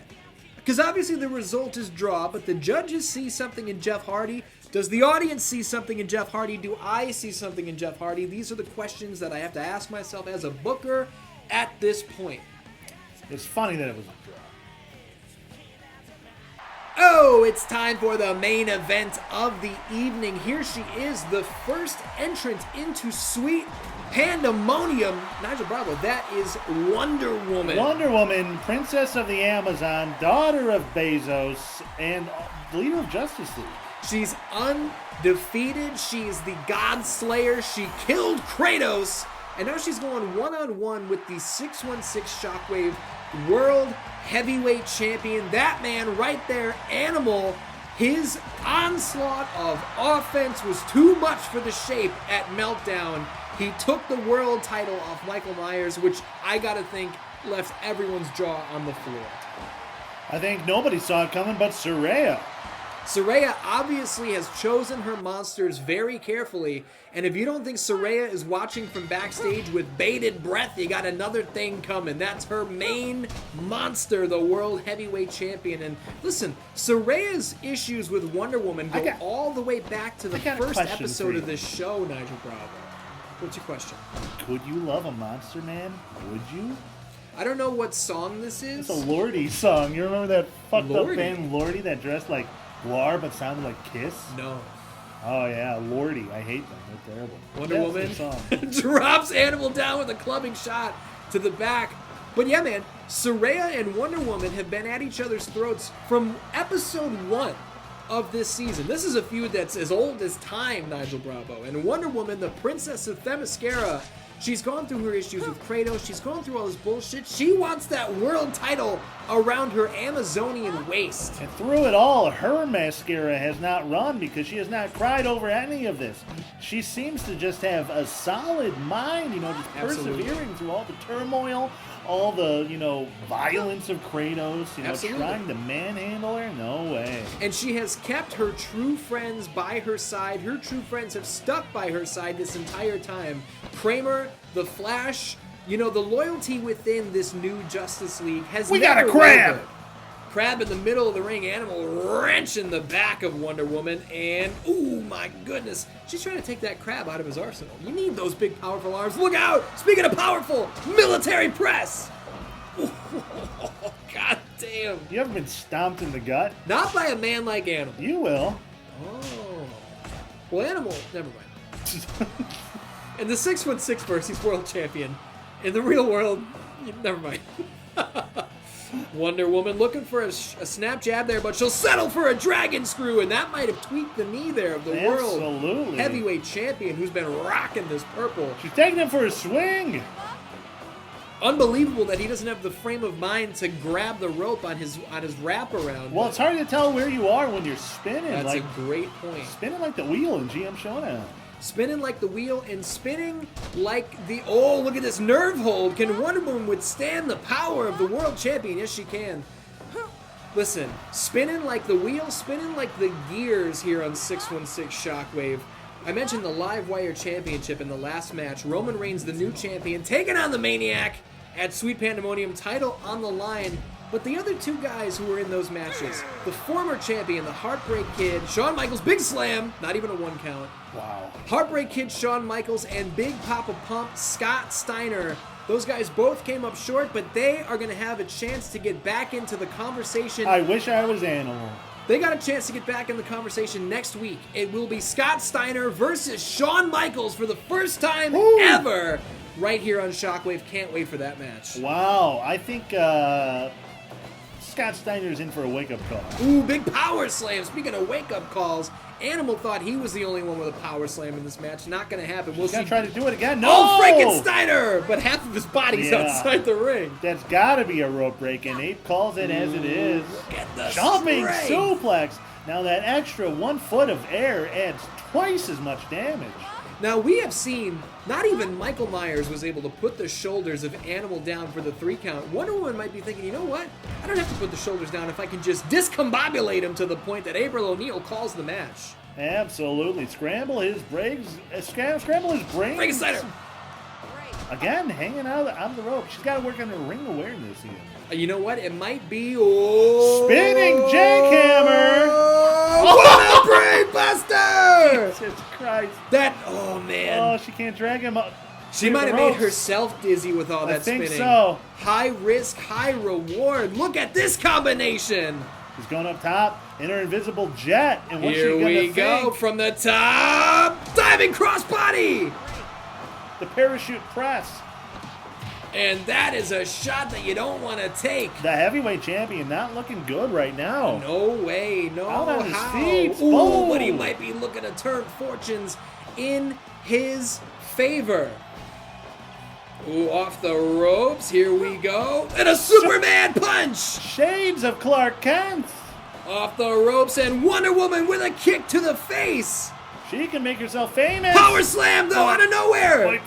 Because obviously the result is draw, but the judges see something in Jeff Hardy. Does the audience see something in Jeff Hardy? Do I see something in Jeff Hardy? These are the questions that I have to ask myself as a booker at this point. It's funny that it was a draw. Oh, it's time for the main event of the evening. Here she is, the first entrant into Sweet Pandemonium. Nigel Bravo, that is Wonder Woman. Wonder Woman, Princess of the Amazon, daughter of Bezos, and leader of Justice League. She's undefeated. She is the God Slayer. She killed Kratos. And now she's going one-on-one with the 616 Shockwave World Heavyweight Champion. That man right there, Animal. His onslaught of offense was too much for the Shape at Meltdown. He took the world title off Michael Myers, which I gotta think left everyone's jaw on the floor. I think nobody saw it coming but Saraya. Saraya obviously has chosen her monsters very carefully, and if you don't think Saraya is watching from backstage with bated breath, you got another thing coming. That's her main monster, the World Heavyweight Champion. And listen, Saraya's issues with Wonder Woman go all the way back to the first episode of this show, Nigel Bravo. What's your question? Could you love a monster man? Would you? I don't know what song this is. It's a Lordy song. You remember that fucked Lordy? up band Lordy that dressed like Guar but sounded like Kiss? No. Oh yeah, Lordy. I hate them. They're terrible. Wonder Woman drops Animal down with a clubbing shot to the back. But yeah, man, Saraya and Wonder Woman have been at each other's throats from episode 1 of this season. This is a feud that's as old as time, Nigel Bravo. And Wonder Woman, the princess of Themyscira, she's gone through her issues with Kratos. She's gone through all this bullshit. She wants that world title around her Amazonian waist. And through it all, her mascara has not run because she has not cried over any of this. She seems to just have a solid mind, just persevering through all the turmoil, all the, violence of Kratos, trying to manhandle her. No way. And she has kept her true friends by her side. Her true friends have stuck by her side this entire time. Kramer, the Flash, the loyalty within this new Justice League has We never got a crab! wavered. Crab in the middle of the ring, Animal wrenching the back of Wonder Woman, and ooh, my goodness, she's trying to take that crab out of his arsenal. You need those big, powerful arms. Look out! Speaking of powerful, military press! God damn. You ever been stomped in the gut? Not by a man like Animal. You will. Oh. Well, Animal, never mind. In the 6'6" verse, he's world champion. In the real world, never mind. Wonder Woman looking for a snap jab there, but she'll settle for a dragon screw, and that might have tweaked the knee there of the world heavyweight champion who's been rocking this purple. She's taking him for a swing. Unbelievable that he doesn't have the frame of mind to grab the rope on his wraparound. Well, it's hard to tell where you are when you're spinning. That's a great point. Spinning like the wheel in GM Showdown. Spinning like the wheel and spinning like the... Oh, look at this nerve hold. Can Wonder Woman withstand the power of the world champion? Yes, she can. Listen, spinning like the wheel, spinning like the gears here on 616 Shockwave. I mentioned the Live Wire Championship in the last match. Roman Reigns, the new champion, taking on the Maniac at Sweet Pandemonium, title on the line. But the other two guys who were in those matches, the former champion, the Heartbreak Kid, Shawn Michaels, big slam, not even a 1 count. Wow. Heartbreak Kid, Shawn Michaels, and Big Papa Pump, Scott Steiner. Those guys both came up short, but they are going to have a chance to get back into the conversation. I wish I was Animal. They got a chance to get back in the conversation next week. It will be Scott Steiner versus Shawn Michaels for the first time ever right here on Shockwave. Can't wait for that match. Wow. I think Scott Steiner's in for a wake-up call. Ooh, big power slam. Speaking of wake-up calls, Animal thought he was the only one with a power slam in this match. Not going to happen. We'll see. Try to do it again. No! Oh, Frankensteiner! But half of his body's outside the ring. That's got to be a rope break, and Ape calls it as it is. Look at the Jumping strength. suplex. Now that extra 1 foot of air adds twice as much damage. Now, we have seen, not even Michael Myers was able to put the shoulders of Animal down for the 3 count. Wonder Woman might be thinking, you know what? I don't have to put the shoulders down if I can just discombobulate him to the point that April O'Neil calls the match. Absolutely. Scramble his brains. Scramble his brains. Frankensteiner. Again, hanging out on the rope. She's got to work on her ring awareness here. You know what? It might be... Oh, spinning jackhammer. What a brain buster! Jesus Christ. Oh, man. Oh, she can't drag him up. She might have made herself dizzy with all that spinning. I think so. High risk, high reward. Look at this combination. He's going up top in her invisible jet. And what's Here she gonna we go think? from the top. Diving crossbody. The parachute press. And that is a shot that you don't want to take. The heavyweight champion not looking good right now. No way. No out on his how. feet. Ooh, but he might be looking to turn fortunes in his favor. Ooh, off the ropes. Here we go. And a Superman punch. Shades of Clark Kent. Off the ropes, and Wonder Woman with a kick to the face. She can make herself famous. Power slam, though, out of nowhere.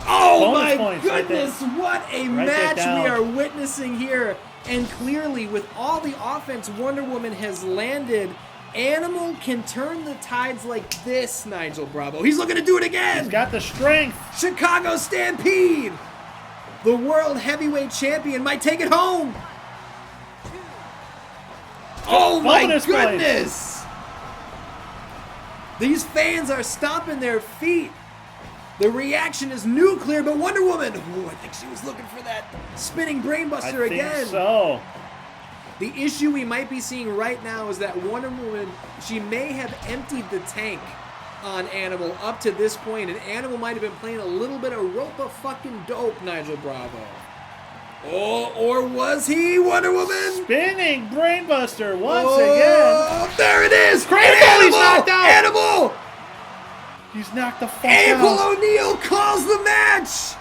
Oh, my goodness. What a match we are witnessing here. And clearly, with all the offense Wonder Woman has landed, Animal can turn the tides like this, Nigel Bravo. He's looking to do it again. He's got the strength. Chicago Stampede. The world heavyweight champion might take it home. Oh my goodness! These fans are stomping their feet. The reaction is nuclear, but Wonder Woman, ooh, I think she was looking for that spinning brainbuster again. I think so. The issue we might be seeing right now is that Wonder Woman, she may have emptied the tank on Animal up to this point, and Animal might have been playing a little bit of rope-a-fucking-dope, Nigel Bravo. Oh, or was he, Wonder Woman? Spinning brainbuster once again. There it is! Animal! He's knocked out! Animal! He's knocked the fuck April out. O'Neil calls the match!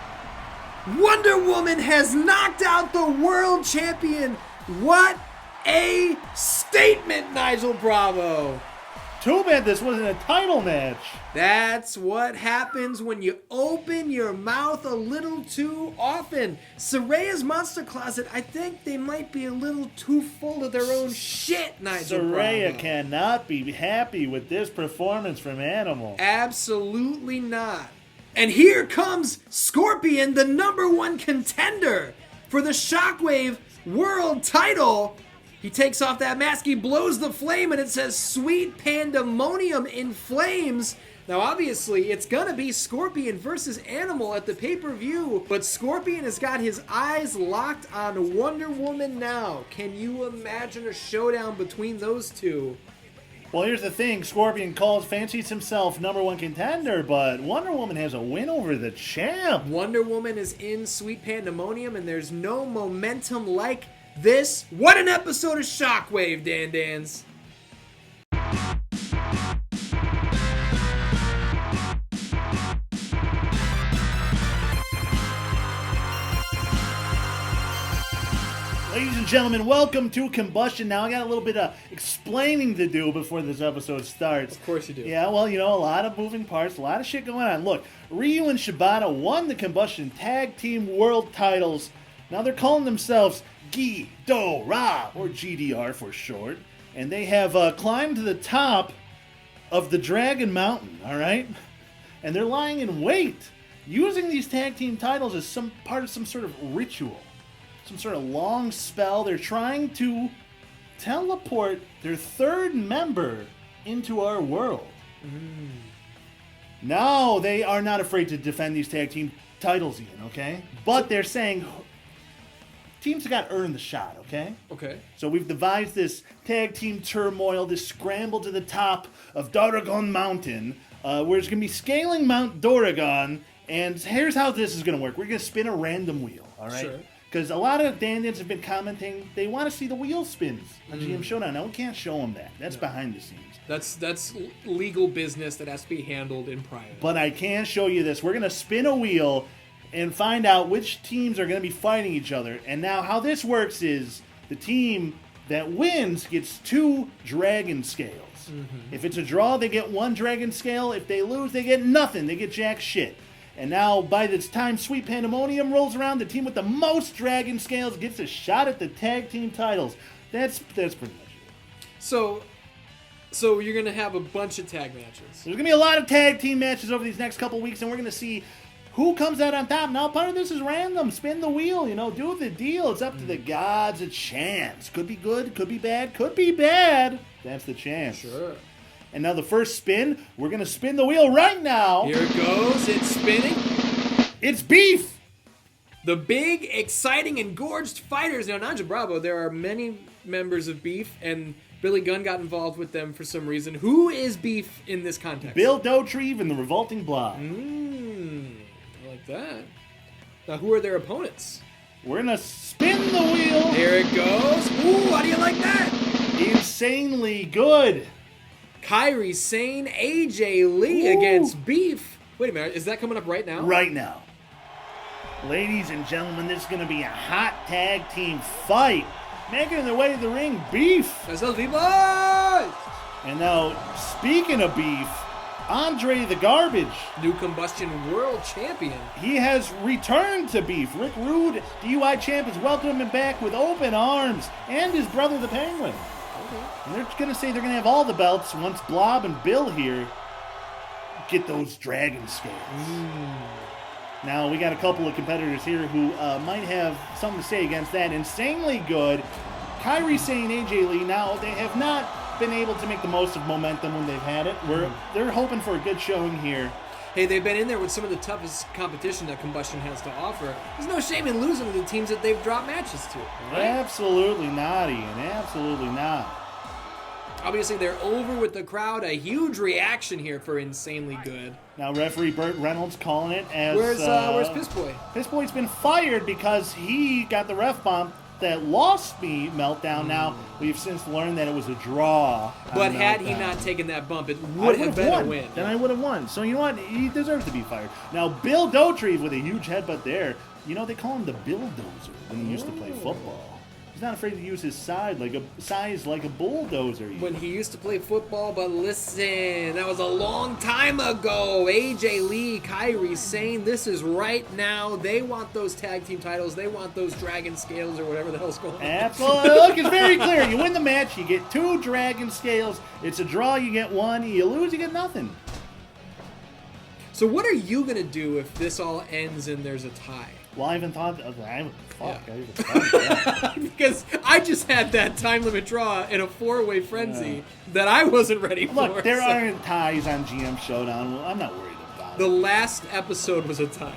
Wonder Woman has knocked out the world champion. What a statement, Nigel Bravo. Too bad this wasn't a title match. That's what happens when you open your mouth a little too often. Saraya's Monster Closet, I think they might be a little too full of their own shit, Nigel Saraya Bravo. cannot be happy with this performance from Animal. Absolutely not. And here comes Scorpion, the #1 contender for the Shockwave World title. He takes off that mask, he blows the flame, and it says Sweet Pandemonium in flames. Now, obviously, it's gonna be Scorpion versus Animal at the pay-per-view, but Scorpion has got his eyes locked on Wonder Woman now. Can you imagine a showdown between those two? Well, here's the thing. Scorpion fancies himself #1 contender, but Wonder Woman has a win over the champ. Wonder Woman is in Sweet Pandemonium, and there's no momentum like this. What an episode of Shockwave, Dan Dans. Ladies and gentlemen, welcome to Kombustion. Now, I got a little bit of explaining to do before this episode starts. Of course you do. Yeah, well, a lot of moving parts, a lot of shit going on. Look, Ryu and Shibata won the Kombustion Tag Team World titles. Now they're calling themselves Ghidorah, or GDR for short. And they have climbed to the top of the Dragon Mountain, all right? And they're lying in wait, using these tag team titles as some part of some sort of ritual. Some sort of long spell. They're trying to teleport their third member into our world. Now, they are not afraid to defend these tag team titles, Ian, okay? But they're saying teams have got to earn the shot, okay? Okay. So we've devised this tag team turmoil, this scramble to the top of Doragon Mountain, where it's going to be scaling Mount Doragon, and here's how this is going to work. We're going to spin a random wheel, all right? Sure. Because a lot of dandans have been commenting they want to see the wheel spins on GM Showdown. Now, we can't show them that. That's behind the scenes. That's legal business that has to be handled in private. But I can show you this. We're going to spin a wheel and find out which teams are going to be fighting each other. And now how this works is the team that wins gets 2 dragon scales. If it's a draw, they get 1 dragon scale. If they lose, they get nothing. They get jack shit. And now, by this time Sweet Pandemonium rolls around, the team with the most dragon scales gets a shot at the tag team titles. That's pretty much it. So you're going to have a bunch of tag matches. There's going to be a lot of tag team matches over these next couple weeks, and we're going to see who comes out on top. Now, part of this is random. Spin the wheel, do the deal. It's up to the gods. A chance. Could be good, could be bad, could be bad. That's the chance. Sure. And now the first spin, we're going to spin the wheel right now. Here it goes. It's spinning. It's beef. The big, exciting, engorged fighters. Now, Nanja Bravo, there are many members of Beef, and Billy Gunn got involved with them for some reason. Who is Beef in this context? Bill Dotrieve and the Revolting Blob. I like that. Now, who are their opponents? We're going to spin the wheel. Here it goes. Ooh, how do you like that? Insanely good. Kairi Sane, AJ Lee against Beef. Wait a minute, is that coming up right now? Right now. Ladies and gentlemen, this is going to be a hot tag team fight. Making their way to the ring, Beef. That's those people. And And now, speaking of Beef, Andre the Garbage. new Kombustion World Champion. He has returned to Beef. Rick Rude, DUI champ, is welcoming him back with open arms. And his brother, the Penguin. And they're going to say they're going to have all the belts once Blob and Bill here get those dragon scales. Now, we got a couple of competitors here who might have something to say against that. Insanely good. Kairi Sane, AJ Lee, now they have not been able to make the most of momentum when they've had it. They're hoping for a good showing here. Hey, they've been in there with some of the toughest competition that Kombustion has to offer. There's no shame in losing to the teams that they've dropped matches to, right? Absolutely not, Ian. Absolutely not. Obviously, they're over with the crowd. A huge reaction here for Insanely Good. Now, referee Burt Reynolds calling it as... Where's Piss Boy? Piss Boy's been fired because he got the ref bump that lost me Meltdown. Now, we've since learned that it was a draw. But had he not taken that bump, it would have been a win. Then I would have won. So, you know what? He deserves to be fired. Now, Bill Dotrieve with a huge headbutt there. They call him the Bulldozer when he used to play football. He's not afraid to use his size like a bulldozer. When he used to play football, but listen, that was a long time ago. AJ Lee, Kairi Sane, this is right now. They want those tag team titles. They want those dragon scales or whatever the hell's going on. Absolutely. Look, it's very clear. You win the match, you get 2 dragon scales. It's a draw, you get 1. You lose, you get nothing. So what are you going to do if this all ends and there's a tie? Well, I haven't thought of that. Because I just had that time limit draw in a 4-way frenzy that I wasn't ready for. Look, there aren't ties on GM Showdown. Well, I'm not worried about The last episode was a tie.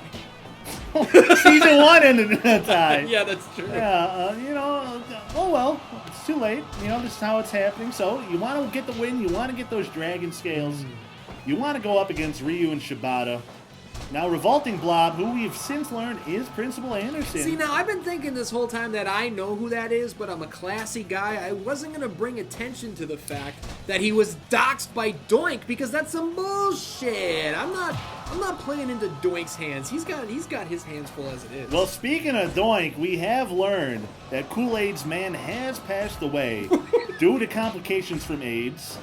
it. Season 1 ended in a tie. Yeah, that's true. Yeah, oh well. It's too late. You know, this is how it's happening. So you want to get the win. You want to get those dragon scales. You want to go up against Ryu and Shibata. Now, Revolting Blob, who we've since learned is Principal Anderson. See, now I've been thinking this whole time that I know who that is, but I'm a classy guy. I wasn't going to bring attention to the fact that he was doxxed by Doink because that's some bullshit. I'm not playing into Doink's hands. He's got his hands full as it is. Well, speaking of Doink, we have learned that Kool-Aid's man has passed away due to complications from AIDS.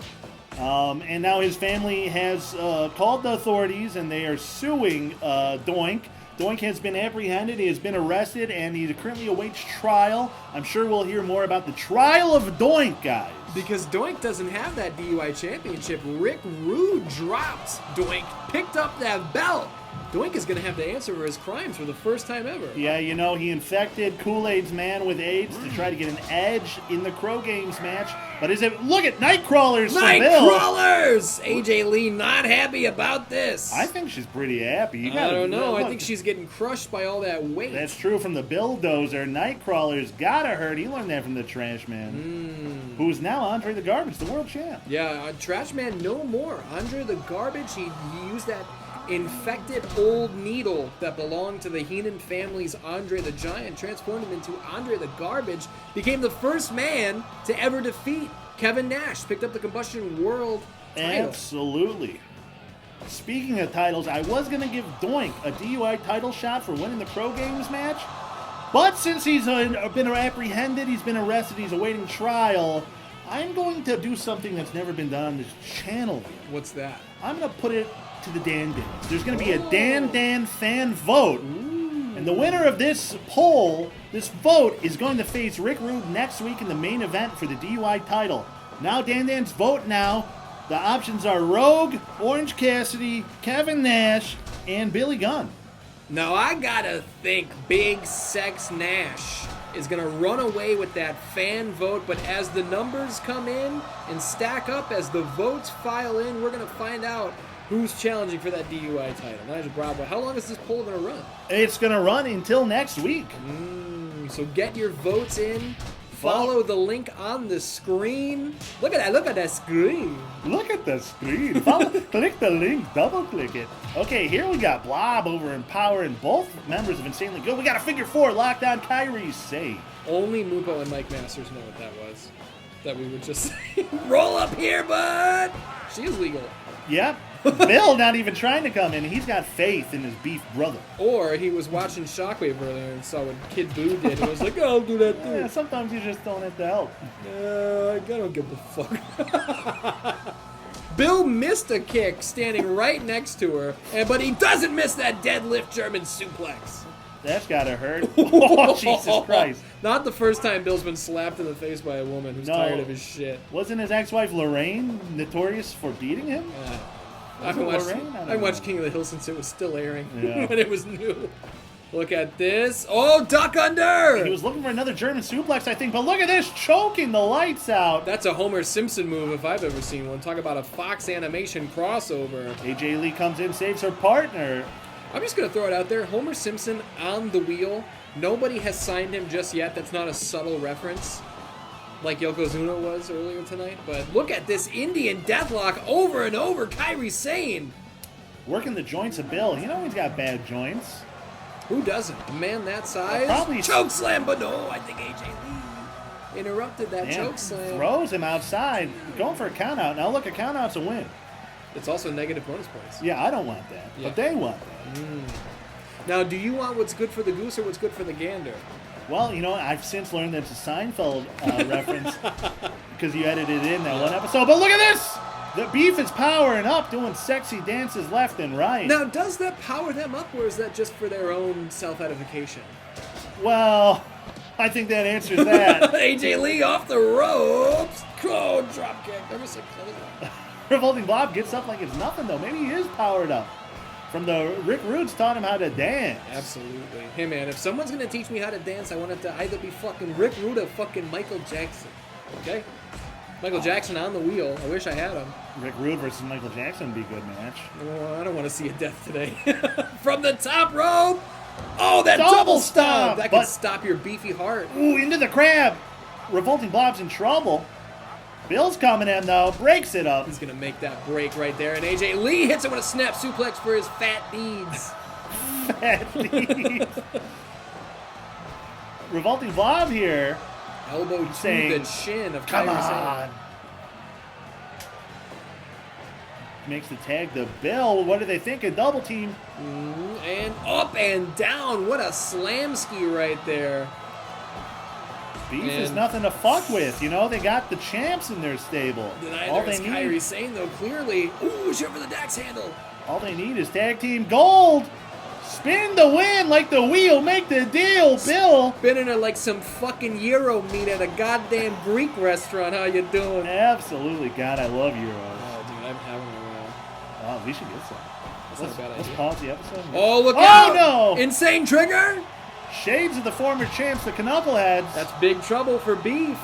And now his family has called the authorities, and they are suing Doink. Doink has been apprehended, he has been arrested, and he currently awaits trial. I'm sure we'll hear more about the trial of Doink, guys. Because Doink doesn't have that DUI championship. Rick Rude dropped Doink, picked up that belt. Doink is going to have to answer for his crimes for the first time ever. Yeah, you know, he infected Kool-Aid's man with AIDS to try to get an edge in the Crow Games match. But look at Nightcrawlers for Bill. Nightcrawlers! AJ Lee not happy about this. I think she's pretty happy. I don't know. I think she's getting crushed by all that weight. That's true from the Bulldozer. Nightcrawler's gotta hurt. He learned that from the Trash Man, who's now Andre the Garbage, the world champ. Yeah, Trash Man no more. Andre the Garbage, he used that infected old needle that belonged to the Heenan family's Andre the Giant, transformed him into Andre the Garbage, became the first man to ever defeat Kevin Nash, picked up the Kombustion World title. Absolutely. Speaking of titles, I was going to give Doink a DUI title shot for winning the Pro Games match, but since he's been apprehended, he's been arrested, he's awaiting trial, I'm going to do something that's never been done on this channel. What's that? I'm going to put it to the Dan Dans. There's going to be a Dan fan vote. And the winner of this poll, this vote, is going to face Rick Rude next week in the main event for the DUI title. Now, Dan Dans, vote now. The options are Rogue, Orange Cassidy, Kevin Nash, and Billy Gunn. Now, I gotta think Big Sex Nash is gonna run away with that fan vote, but as the numbers come in and stack up, as the votes file in, we're gonna find out who's challenging for that DUI title. Nigel Bravo, how long is this poll going to run? It's going to run until next week. So get your votes in. Follow the link on the screen. Look at that screen. Look at the screen. Click the link, double click it. Okay, here we got Blob over in Power and both members of Insanely Good. We got a figure four, Lockdown Kyrie Sane. Only Mupo and Mike Masters know what that was. That we would just say, roll up here, bud. She is legal. Yep. Bill not even trying to come in. He's got faith in his beef brother. Or he was watching Shockwave earlier and saw what Kid Buu did and was like, oh, I'll do that too. Yeah, sometimes you just don't have to help. I don't give a fuck. Bill missed a kick standing right next to her, but he doesn't miss that deadlift German suplex. That's gotta hurt. Oh, Jesus Christ. Not the first time Bill's been slapped in the face by a woman who's tired of his shit. Wasn't his ex-wife Lorraine notorious for beating him? I watched King of the Hill since it was still airing, yeah. when it was new. Look at this. Oh, duck under! He was looking for another German suplex, I think, but look at this, choking the lights out. That's a Homer Simpson move if I've ever seen one. Talk about a Fox animation crossover. AJ Lee comes in, saves her partner. I'm just going to throw it out there. Homer Simpson on the wheel. Nobody has signed him just yet. That's not a subtle reference like Yokozuna was earlier tonight. But look at this Indian deathlock over and over. Kyrie Sane. Working the joints of Bill. You know he's got bad joints. Who doesn't? A man that size? Probably choke slam, but no, I think AJ Lee interrupted that choke slam. Throws him outside. Going for a count out. Now look, a count out's a win. It's also negative bonus points. Yeah, I don't want that. Yeah. But they want that. Now, do you want what's good for the goose or what's good for the gander? Well, you know, I've since learned that it's a Seinfeld reference because you edited in that one episode. But look at this! The beef is powering up, doing sexy dances left and right. Now, does that power them up, or is that just for their own self-edification? Well, I think that answers that. AJ Lee off the ropes. Oh, drop kick. Never said close. Revolting Blob gets up like it's nothing, though. Maybe he is powered up. From the Rick Rude's taught him how to dance. Absolutely. Hey, man, if someone's going to teach me how to dance, I want it to either be fucking Rick Rude or fucking Michael Jackson. Okay? Michael Jackson on the wheel. I wish I had him. Rick Rude versus Michael Jackson would be a good match. Oh, I don't want to see a death today. From the top rope. Oh, that double stomp. That could stop your beefy heart. Ooh, into the crab. Revolting Blob's in trouble. Bill's coming in, though. Breaks it up. He's going to make that break right there. And AJ Lee hits him with a snap suplex for his fat deeds. Fat deeds. Revolting Blob here. Elbow to saying, the chin of come Kairi on. Sane. Makes the tag to Bill. What do they think? A double team. And up and down. What a slamski right there. Beef is nothing to fuck with. You know, they got the champs in their stable. All they need. Kairi Sane, though, clearly. Ooh, shot for the Dax handle. All they need is tag team gold. Spin the win like the wheel. Make the deal, Bill. Spinning her like some fucking Euro meat at a goddamn Greek restaurant. How you doing? Absolutely. God, I love Euros. Oh, dude, I'm having a Oh, we should get some. Let's pause the episode. Oh, look out! Oh, no! Insane trigger! Shades of the former champs, the Knuckleheads. That's big trouble for Beef.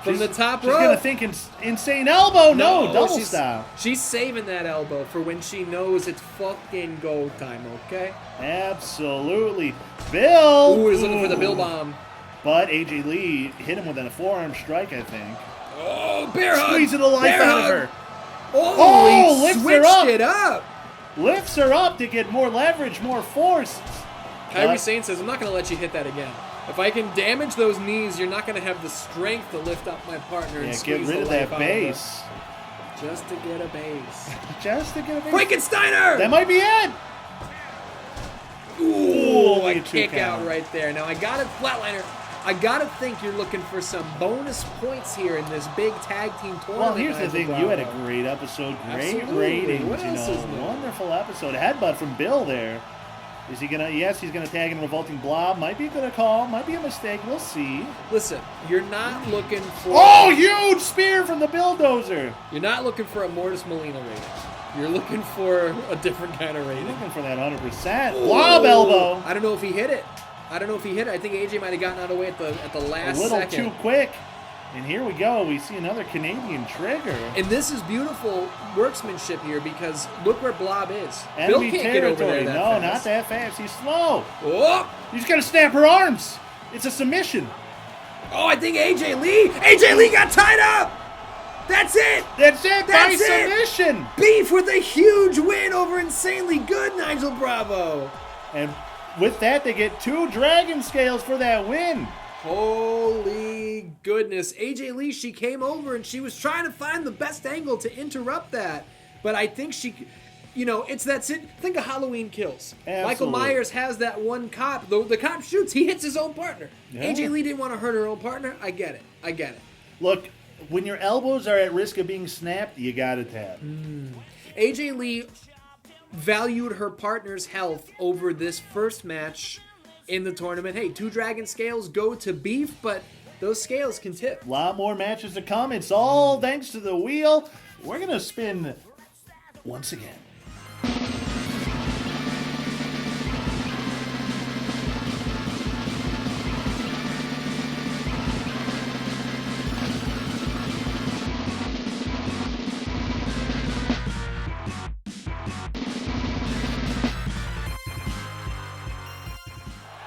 From the top rope. She's going to think insane elbow. No, double style. She's saving that elbow for when she knows it's fucking go time, okay? Absolutely. Bill! Ooh, he's looking for the Bill bomb. But AJ Lee hit him with a forearm strike, I think. Oh, bear hug! Squeezing the life out of her. Oh, lifts switched her up. It up. Lifts her up to get more leverage, more force. Kairi Sane says, I'm not going to let you hit that again. If I can damage those knees, you're not going to have the strength to lift up my partner and squeeze get rid of that base. Just to get a base. Just to get a base. Frankensteiner! That might be it. Ooh, a kick out right there. Now, I got it, flatliner. I gotta think you're looking for some bonus points here in this big tag team tournament. Well, here's the thing. You had a great episode. Great ratings. What else is new? Wonderful episode. Headbutt from Bill there. Is he gonna? Yes, he's gonna tag in Revolting Blob. Might be a good call. Might be a mistake. We'll see. Listen, you're not looking for. Oh, huge spear from the Bulldozer. You're not looking for a Mortis Mileena rating. You're looking for a different kind of rating. Looking for that 100%. Blob elbow. I don't know if he hit it. I think AJ might have gotten out of the way at the last second. A little too quick. And here we go. We see another Canadian trigger. And this is beautiful workmanship here because look where Blob is. Enemy Bill can't territory. get over there that fast. Not that fast. He's slow. Oh! You just got to snap her arms. It's a submission. Oh, I think AJ Lee got tied up. That's it. That's it. By submission. Beef with a huge win over Insanely Good Nigel Bravo. And with that, they get 2 Dragon Scales for that win. Holy goodness. AJ Lee, she came over and she was trying to find the best angle to interrupt that. But I think she, it's that think of Halloween Kills. Absolutely. Michael Myers has that one cop. The cop shoots, he hits his own partner. Yeah. AJ Lee didn't want to hurt her own partner. I get it. Look, when your elbows are at risk of being snapped, you got to tap. AJ Lee valued her partner's health over this first match in the tournament. Hey, 2 Dragon Scales go to Beef, but those scales can tip. A lot more matches to come. It's all thanks to the wheel. We're going to spin once again.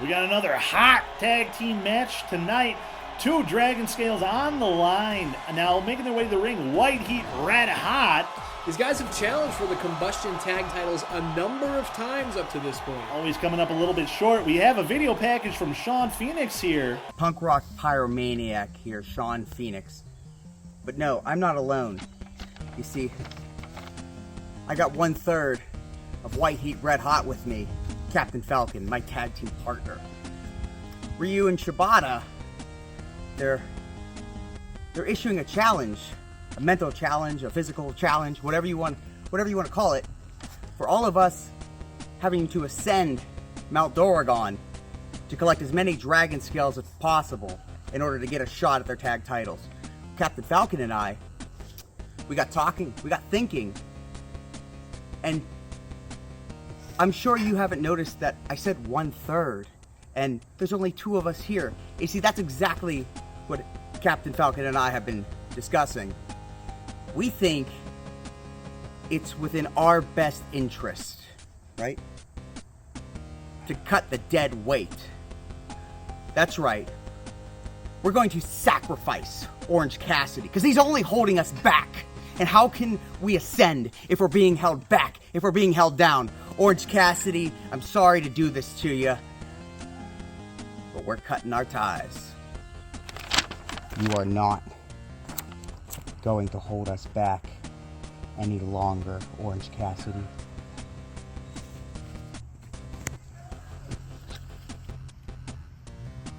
We got another hot tag team match tonight. 2 Dragon Scales on the line. Now making their way to the ring, White Heat Red Hot. These guys have challenged for the Kombustion tag titles a number of times up to this point. Always coming up a little bit short. We have a video package from Sean Phoenix here. Punk rock pyromaniac here, Sean Phoenix. But no, I'm not alone. You see, I got 1/3 of White Heat Red Hot with me. Captain Falcon, my tag team partner. Ryu and Shibata, they're issuing a challenge, a mental challenge, a physical challenge, whatever you want to call it, for all of us having to ascend Mount Doragon to collect as many Dragon Scales as possible in order to get a shot at their tag titles. Captain Falcon and I, we got talking, we got thinking, and I'm sure you haven't noticed that I said 1/3, and there's only 2 of us here. You see, that's exactly what Captain Falcon and I have been discussing. We think it's within our best interest, right, to cut the dead weight. That's right. We're going to sacrifice Orange Cassidy, because he's only holding us back. And how can we ascend if we're being held back, if we're being held down? Orange Cassidy, I'm sorry to do this to you, but we're cutting our ties. You are not going to hold us back any longer, Orange Cassidy.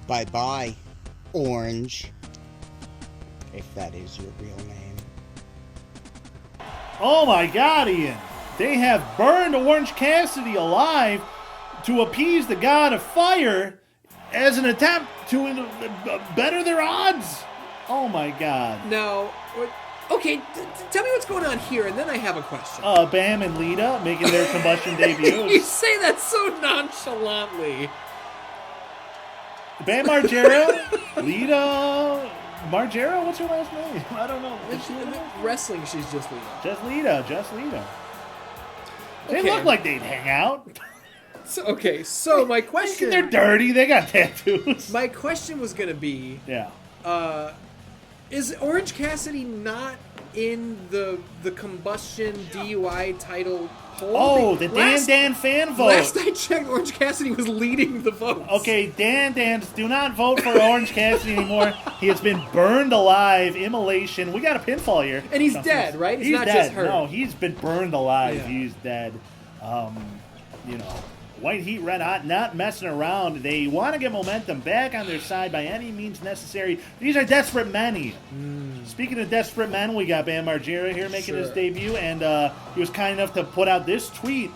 Bye-bye, Orange. If that is your real name. Oh my God, Ian. They have burned Orange Cassidy alive to appease the god of fire as an attempt to better their odds. Oh my God. Now, okay, tell me what's going on here, and then I have a question. Bam and Lita making their Kombustion debuts. You say that so nonchalantly. Bam Margera, Lita, Margera, what's her last name? I don't know. Wrestling, she's just Lita. Just Lita. They Okay. look like they'd hang out. So my question... They're dirty. They got tattoos. My question was going to be... Yeah. Is Orange Cassidy not in the Kombustion DUI title poll? Oh, the Dan fan vote. Last I checked, Orange Cassidy was leading the votes. Okay, Dan, do not vote for Orange Cassidy anymore. He has been burned alive, immolation. We got a pinfall here. And he's dead, right? He's not dead. just hurt. No, he's been burned alive. Yeah. He's dead. White Heat Red Hot not messing around. They want to get momentum back on their side by any means necessary. These are desperate men. Speaking of desperate men, we got Bam Margera here making his debut, and he was kind enough to put out this tweet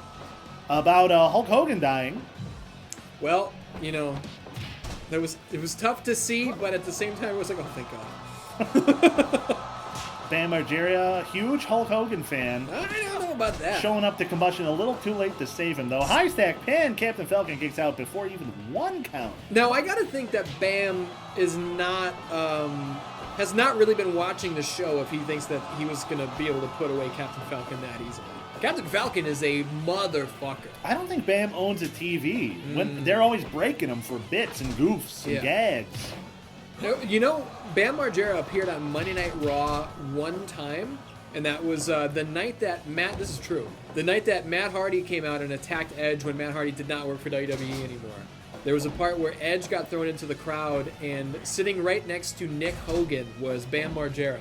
about Hulk Hogan dying. Well, it was tough to see, but at the same time, it was like, oh, thank God. Bam Margera, huge Hulk Hogan fan. I don't know about that. Showing up to Kombustion a little too late to save him, though. High stack pin, Captain Falcon kicks out before even one count. Now, I gotta think that Bam is not, has not really been watching the show if he thinks that he was gonna be able to put away Captain Falcon that easily. Captain Falcon is a motherfucker. I don't think Bam owns a TV. When they're always breaking him for bits and goofs and gags. Bam Margera appeared on Monday Night Raw one time, and that was the night that this is true, the night that Matt Hardy came out and attacked Edge when Matt Hardy did not work for WWE anymore. There was a part where Edge got thrown into the crowd, and sitting right next to Nick Hogan was Bam Margera.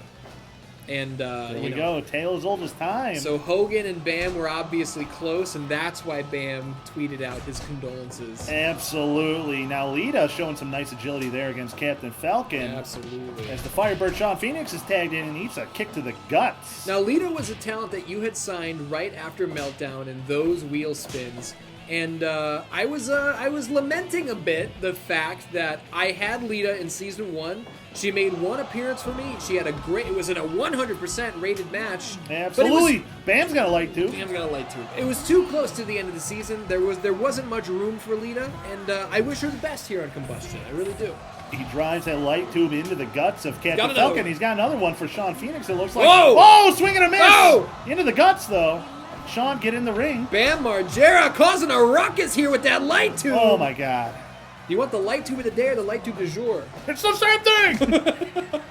And, there we go, tale as old as time. So Hogan and Bam were obviously close, and that's why Bam tweeted out his condolences. Absolutely. Now Lita showing some nice agility there against Captain Falcon. Absolutely. As the Firebird Shawn Phoenix is tagged in and eats a kick to the guts. Now Lita was a talent that you had signed right after Meltdown and those wheel spins. And I was lamenting a bit the fact that I had Lita in season 1. She made one appearance for me. She had it was in a 100% rated match. Absolutely. Bam's got a light too. Bam's got a light too. It was too close to the end of the season. There wasn't much room for Lita, and I wish her the best here on Kombustion. I really do. He drives that light tube into the guts of Captain Falcon. He's got another one for Shawn Phoenix. It looks like. Whoa! Swing and a miss. Whoa! Into the guts though. Shawn, get in the ring. Bam Margera causing a ruckus here with that light tube. Oh my God. Do you want the light tube of the day or the light tube du jour? It's the same thing!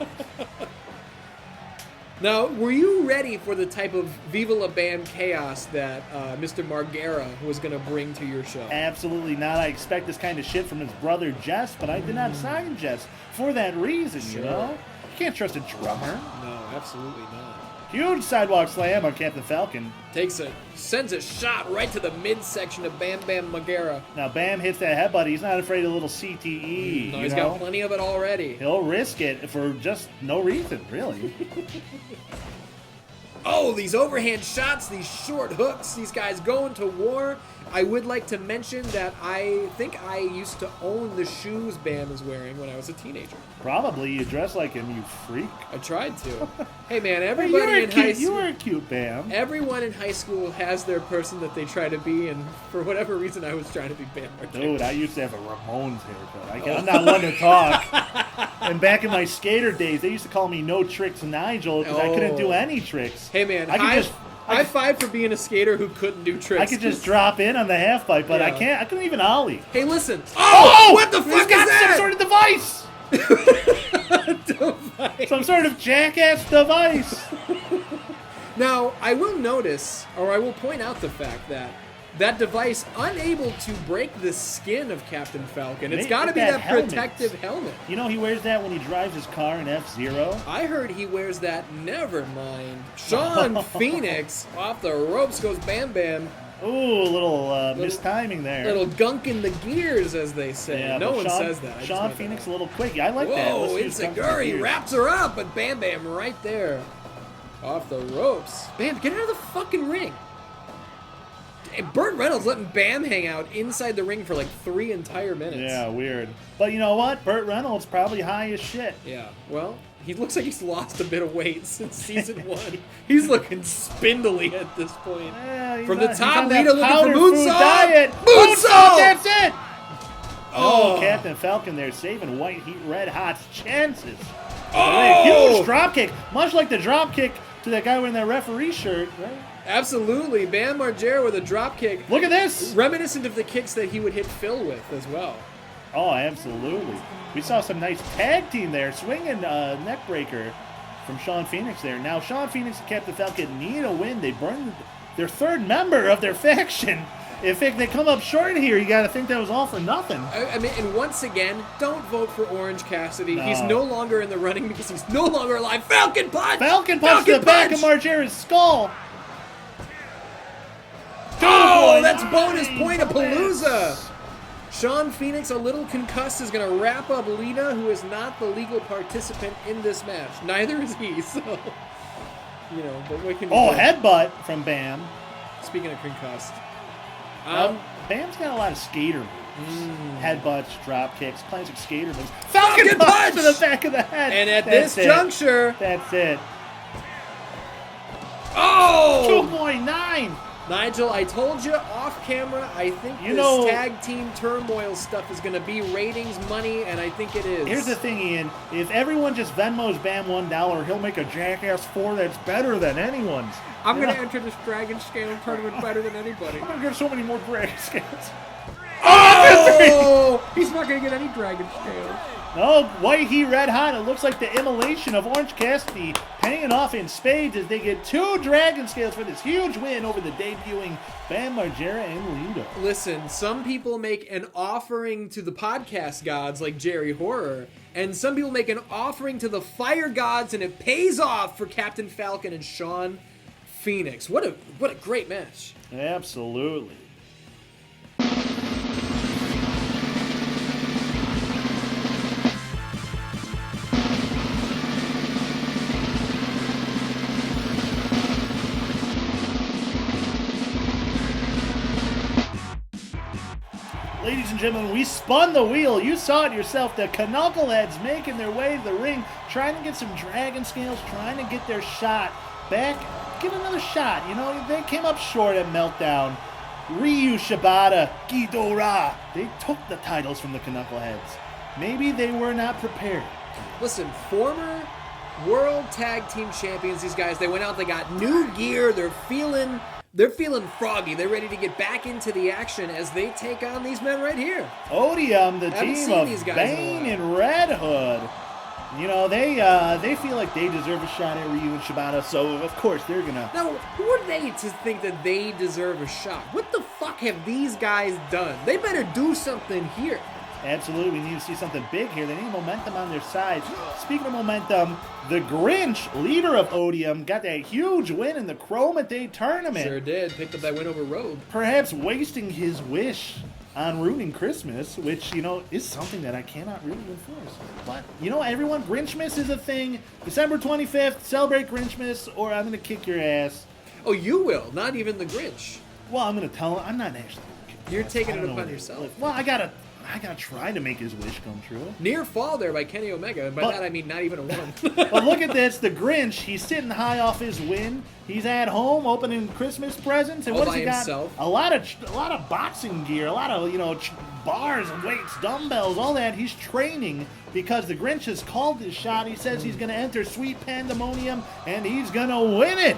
Now, were you ready for the type of Viva La Bam chaos that Mr. Margera was going to bring to your show? Absolutely not. I expect this kind of shit from his brother Jess, but I did not sign Jess for that reason, you know? You can't trust a drummer. No, absolutely not. Huge sidewalk slam on Captain Falcon. Sends a shot right to the midsection of Bam Bam Margera. Now Bam hits that headbutt. He's not afraid of a little CTE. No, he's got plenty of it already. He'll risk it for just no reason, really. Oh, these overhand shots, these short hooks, these guys going to war. I would like to mention that I think I used to own the shoes Bam is wearing when I was a teenager. Probably. You dress like him, you freak. I tried to. Hey, man, everybody in high school... You were a cute Bam. Everyone in high school has their person that they try to be, and for whatever reason, I was trying to be Bam Margera. Dude, I used to have a Ramones haircut. I'm not one to talk. And back in my skater days, they used to call me No Tricks Nigel because I couldn't do any tricks. Hey, man, high five for being a skater who couldn't do tricks. I could just drop in on the half pipe, but I couldn't even ollie. Hey, listen. Oh! What the fuck is got that? some sort of device! Device. Some sort of jackass device. Now, I will notice, or I will point out the fact that that device unable to break the skin of Captain Falcon. It's got to be that protective helmet. You know he wears that when he drives his car in F-Zero? I heard he wears that. Never mind. Sean Phoenix off the ropes goes Bam Bam. Ooh, a little mistiming there. Little gunk in the gears, as they say. Yeah, no one Sean, says that. Sean Phoenix a little quick. I like that. Whoa, Inseguri wraps her up, but Bam Bam right there. Off the ropes. Bam, get out of the fucking ring. Burt Reynolds letting Bam hang out inside the ring for like 3 entire minutes. Yeah, weird. But you know what? Burt Reynolds probably high as shit. Yeah, well, he looks like he's lost a bit of weight since season 1. He's looking spindly at this point. Yeah, From the top, Lita looking for Moonsault. Diet. Moonsault! That's it! Oh, Captain Falcon there saving White Heat Red Hot's chances. Oh! Huge dropkick, much like the dropkick to that guy wearing that referee shirt, right? Absolutely. Bam Margera with a drop kick. Look at this! Reminiscent of the kicks that he would hit Phil with as well. Oh, absolutely. We saw some nice tag team there, swinging neck breaker from Sean Phoenix there. Now, Sean Phoenix and Captain Falcon need a win. They burned their 3rd member of their faction. If they come up short here, you got to think that was all for nothing. I mean, and once again, don't vote for Orange Cassidy. No. He's no longer in the running because he's no longer alive. Falcon punch! Falcon punch to the back of Margera's skull. Oh, that's bonus point of Palooza. Sean Phoenix, a little concussed, is going to wrap up Lita, who is not the legal participant in this match. Neither is he, so, you know, but what can you do? Headbutt from Bam. Speaking of concussed. Bam's got a lot of skater moves. Headbutts, drop kicks, classic skater moves. Falcon punch to the back of the head. And at this juncture, that's it. Oh! 2.9. Nigel, I told you off camera, I think tag team turmoil stuff is going to be ratings money, and I think it is. Here's the thing, Ian. If everyone just Venmos Bam $1, he'll make a Jackass 4 that's better than anyone's. I'm going to enter this Dragon Scale tournament better than anybody. I'm going to get so many more Dragon Scales. Oh! He's not going to get any Dragon Scales. No, White Heat Red Hot. It looks like the immolation of Orange Cassidy paying off in spades as they get 2 Dragon Scales for this huge win over the debuting Bam Margera and Lita. Listen, some people make an offering to the podcast gods like Jerry Horror, and some people make an offering to the fire gods, and it pays off for Captain Falcon and Sean Phoenix. What a great match. Absolutely. Ladies and gentlemen, we spun the wheel. You saw it yourself. The Knuckleheads making their way to the ring, trying to get some Dragon Scales, trying to get their shot back. Get another shot. You know, they came up short at Meltdown. Ryu Shibata, Ghidorah. They took the titles from the Knuckleheads. Maybe they were not prepared. Listen, former World Tag Team Champions, these guys, they went out, they got new gear, they're feeling froggy. They're ready to get back into the action as they take on these men right here. Odium, the team of Bane and Red Hood. You know, they feel like they deserve a shot at Ryu and Shibata, so of course they're gonna... Now, who are they to think that they deserve a shot? What the fuck have these guys done? They better do something here. Absolutely, we need to see something big here. They need momentum on their side. Speaking of momentum, the Grinch, leader of Odium, got that huge win in the Chroma Day tournament. Sure did. Picked up that win over Rogue. Perhaps wasting his wish on ruining Christmas, which, you know, is something that I cannot really enforce. But, you know, everyone, Grinchmas is a thing. December 25th, celebrate Grinchmas, or I'm going to kick your ass. Oh, you will, not even the Grinch. Well, I'm going to tell him. I'm not actually going to kick your You're ass. taking it upon yourself. Well, I gotta try to make his wish come true. Near fall there by Kenny Omega, and by that I mean not even a one. But look at this, the Grinch, he's sitting high off his win. He's at home opening Christmas presents, and All what's by he got? himself. A lot of boxing gear, a lot of, you know, bars, weights, dumbbells, all that. He's training because the Grinch has called his shot. He says he's going to enter Sweet Pandemonium, and he's going to win it.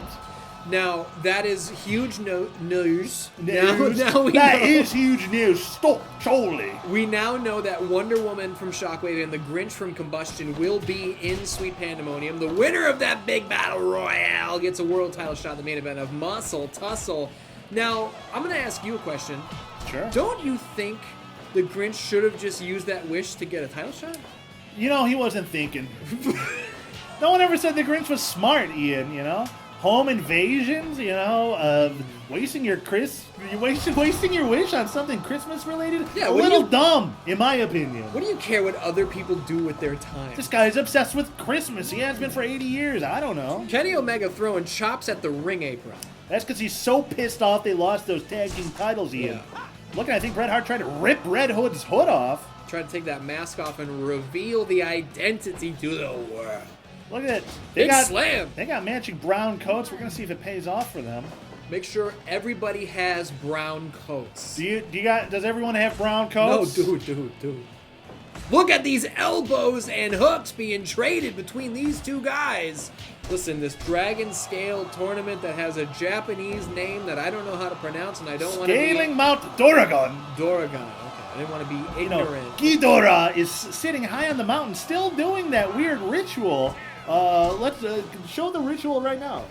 Now, that is huge news. Now we That know. is huge news. Stop, surely. We now know that Wonder Woman from Shockwave and the Grinch from Kombustion will be in Sweet Pandemonium. The winner of that big battle royale gets a world title shot in the main event of Muscle Tussle. Now, I'm going to ask you a question. Sure. Don't you think the Grinch should have just used that wish to get a title shot? You know, he wasn't thinking. No one ever said the Grinch was smart, Ian, you know? Home invasions, you know, wasting your wasting your wish on something Christmas related. Yeah, a little dumb, in my opinion. What do you care what other people do with their time? This guy's obsessed with Christmas. He has been for 80 years. I don't know. Kenny Omega throwing chops at the ring apron. That's because he's so pissed off they lost those tag team titles, Ian. Yeah. Look, I think Bret Hart tried to rip Red Hood's hood off. Try to take that mask off and reveal the identity to the world. Look at that. Big slam. They got matching brown coats. We're going to see if it pays off for them. Make sure everybody has brown coats. Does everyone have brown coats? No, dude. Look at these elbows and hooks being traded between these two guys. Listen, this Dragon Scale tournament that has a Japanese name that I don't know how to pronounce, and I don't want to be... Scaling Mount Doragon. Doragon. Okay, I didn't want to be ignorant. Ghidorah is sitting high on the mountain, still doing that weird ritual. Let's show the ritual right now.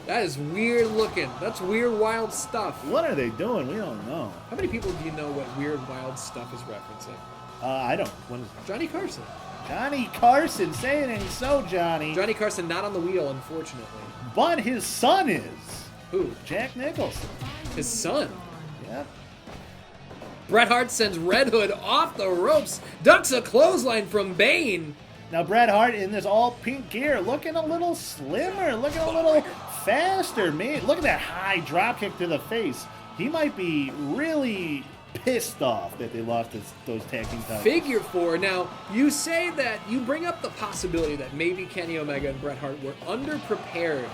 That is weird looking. That's weird, wild stuff. What are they doing? We don't know. How many people do you know what weird, wild stuff is referencing? I don't. What is it? Johnny Carson. Johnny Carson, say it ain't so, Johnny. Johnny Carson not on the wheel, unfortunately. But his son is. Who? Jack Nicholson. His son. Yep. Bret Hart sends Red Hood off the ropes, ducks a clothesline from Bane. Now Bret Hart in this all pink gear, looking a little slimmer, looking a little faster. Man, look at that high drop kick to the face. He might be really pissed off that they lost those tag team titles. Figure 4. Now, you say that you bring up the possibility that maybe Kenny Omega and Bret Hart were underprepared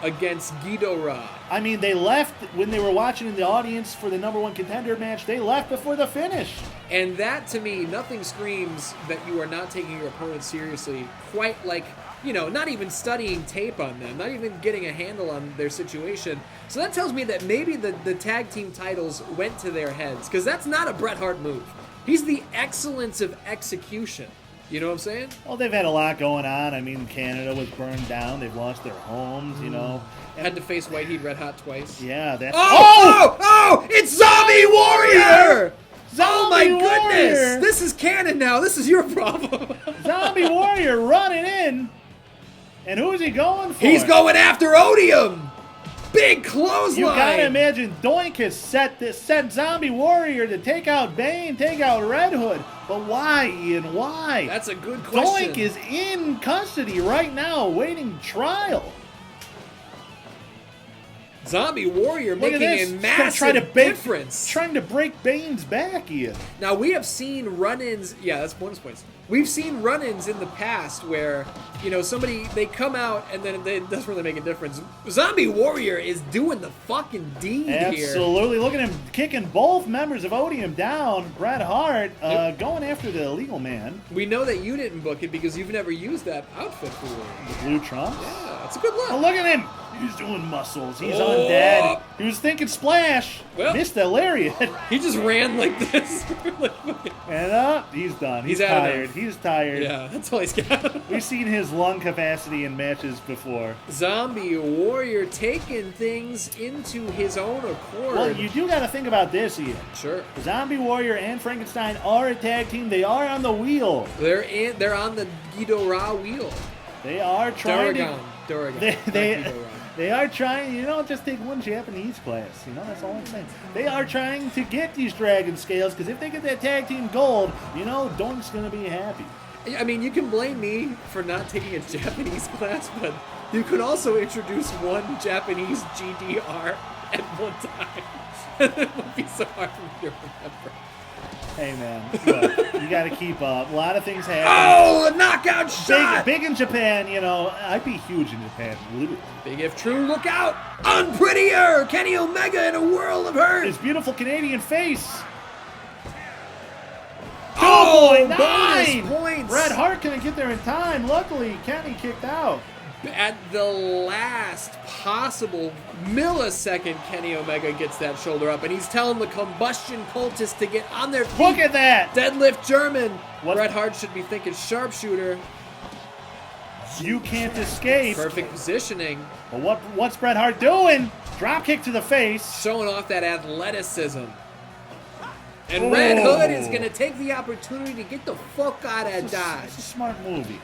against Ghidorah. I mean, they left when they were watching in the audience for the #1 contender match. They left before the finish. And that, to me, nothing screams that you are not taking your opponent seriously, quite like, you know, not even studying tape on them, not even getting a handle on their situation. So that tells me that maybe the tag team titles went to their heads, because that's not a Bret Hart move. He's the excellence of execution. You know what I'm saying? Well, they've had a lot going on. I mean, Canada was burned down. They've lost their homes, you know. And Had to face White Heat Red Hot twice. yeah, that's... Oh! It's Zombie Warrior! Oh my Zombie goodness! Warrior! This is canon now. This is your problem. Zombie Warrior running in. And who is he going for? He's going after Odium! Big clothesline! You gotta imagine Doink has set Zombie Warrior to take out Bane, take out Red Hood. But why, Ian? Why? That's a good question. Doink is in custody right now, awaiting trial. Zombie Warrior Look at making this. a He's massive difference. Trying to break Bane's back, Ian. Now, we have seen run-ins. Yeah, that's bonus points. We've seen run-ins in the past where, you know, they come out and then that's where they make a difference. Zombie Warrior is doing the fucking deed here. Absolutely. Look at him kicking both members of Odium down. Bret Hart going after the illegal man. We know that you didn't book it because you've never used that outfit for The Blue Trunks. Yeah, it's a good look. Oh, look at him. He's doing muscles. He's undead. He was thinking splash. Well. Missed the lariat. He just ran like this. And he's done. He's out tired. of- He's tired. Yeah, that's all he's got. We've seen his lung capacity in matches before. Zombie Warrior taking things into his own accord. Well, you do got to think about this, Ian. Sure. Zombie Warrior and Frankenstein are a tag team. They are on the wheel. They're on the Ghidorah wheel. They are trying Doragon. They, not they, Ghidorah. they are trying, you don't just take one Japanese class, you know, that's all I'm saying. They are trying to get these Dragon Scales, because if they get that tag team gold, you know, Doink's going to be happy. I mean, you can blame me for not taking a Japanese class, but you could also introduce one Japanese GDR at one time. It would be so hard for me to remember. Hey, man, look, you got to keep up. A lot of things happen. Oh, a knockout shot! Big in Japan, you know, I'd be huge in Japan, literally. Big if true, look out! Unprettier! Kenny Omega in a world of hurt! His beautiful Canadian face. Oh, 2.9! bonus points! Bret Hart couldn't get there in time. Luckily, Kenny kicked out. At the last possible millisecond, Kenny Omega gets that shoulder up, and he's telling the Kombustion cultists to get on their feet. Look at that! Deadlift German. What? Bret Hart should be thinking sharpshooter. You can't escape. Perfect positioning. But what's Bret Hart doing? Drop kick to the face. Showing off that athleticism. And Oh. Red Hood is going to take the opportunity to get the fuck out of Dodge. It's a smart movie.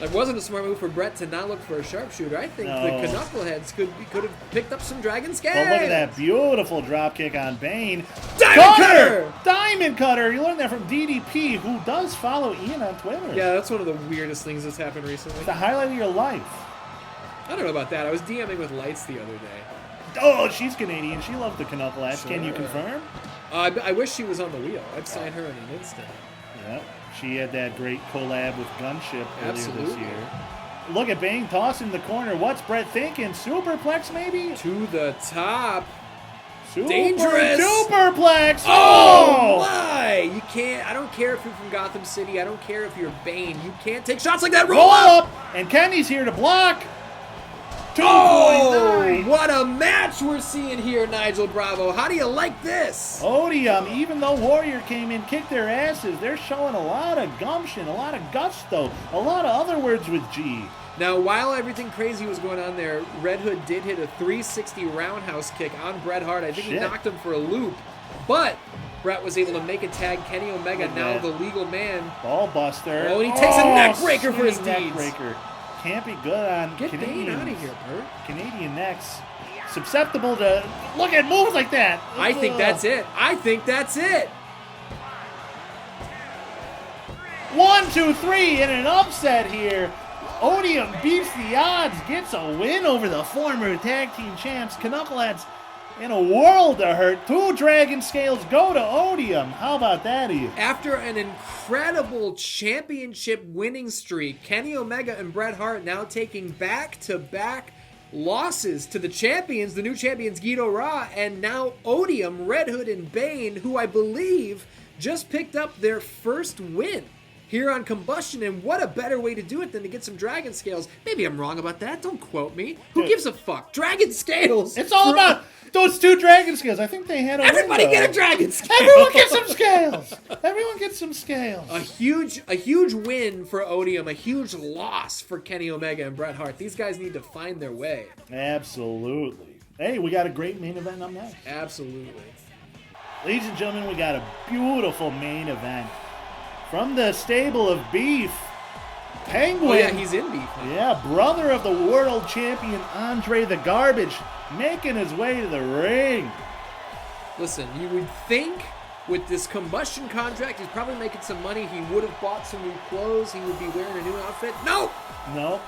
It wasn't a smart move for Bret to not look for a sharpshooter. I think No. the Knuckleheads could have picked up some Dragon Scales. But look at that beautiful drop kick on Bane. Diamond Cutter! Diamond Cutter! You learned that from DDP, who does follow Ian on Twitter. Yeah, that's one of the weirdest things that's happened recently. The highlight of your life. I don't know about that. I was DMing with Lights the other day. Oh, she's Canadian. She loves the Knuckleheads. Can you Sure. confirm? I wish she was on the wheel. I'd sign her in an instant. Yep. She had that great collab with Gunship earlier this Absolutely. year. Look at Bane tossing in the corner. What's Bret thinking? Superplex, maybe? To the top. Super, Dangerous! Superplex! Oh my! You can't. I don't care if you're from Gotham City. I don't care if you're Bane. You can't take shots like that. Roll Roll up! up! And Kenny's here to block. 2.9. Oh! What a match we're seeing here, Nigel Bravo. How do you like this? Odium, even though Warrior came in, kicked their asses, they're showing a lot of gumption, a lot of gusto, a lot of other words with G. Now, while everything crazy was going on there, Red Hood did hit a 360 roundhouse kick on Bret Hart. I think he Shit. knocked him for a loop. But Bret was able to make a tag. Kenny Omega, Look at now that. the legal man. Ball buster. Oh, and he takes a neck breaker for his swinging deeds. neck breaker. Can't be good on Get Bane Canadian, out of here, Bert. Canadian necks. Susceptible to look at moves like that. I think that's it. I think that's it. 1, 2, 3 in an upset here. Odium beats the odds, gets a win over the former tag team champs. Knuckleheads in a world of hurt. 2 Dragon Scales go to Odium. How about that, Ian? After an incredible championship winning streak, Kenny Omega and Bret Hart now taking back-to-back losses to the champions, the new champions Guido Ra, and now Odium, Red Hood, and Bane, who I believe just picked up their first win here on Kombustion, and what a better way to do it than to get some Dragon Scales. Maybe I'm wrong about that. Don't quote me. Who gives a fuck? Dragon Scales! It's all about those 2 Dragon Scales. I think they had a Everybody window. get a Dragon Scale! Everyone get some scales. Everyone get some scales. A huge win for Odium, a huge loss for Kenny Omega and Bret Hart. These guys need to find their way. Absolutely. Hey, we got a great main event up next. Absolutely. Ladies and gentlemen, we got a beautiful main event. From the stable of Beef, Penguin. Oh yeah, he's in beef now. Yeah, brother of the world champion Andre the Garbage, making his way to the ring. Listen, you would think with this Kombustion contract, he's probably making some money. He would have bought some new clothes. He would be wearing a new outfit. No! No,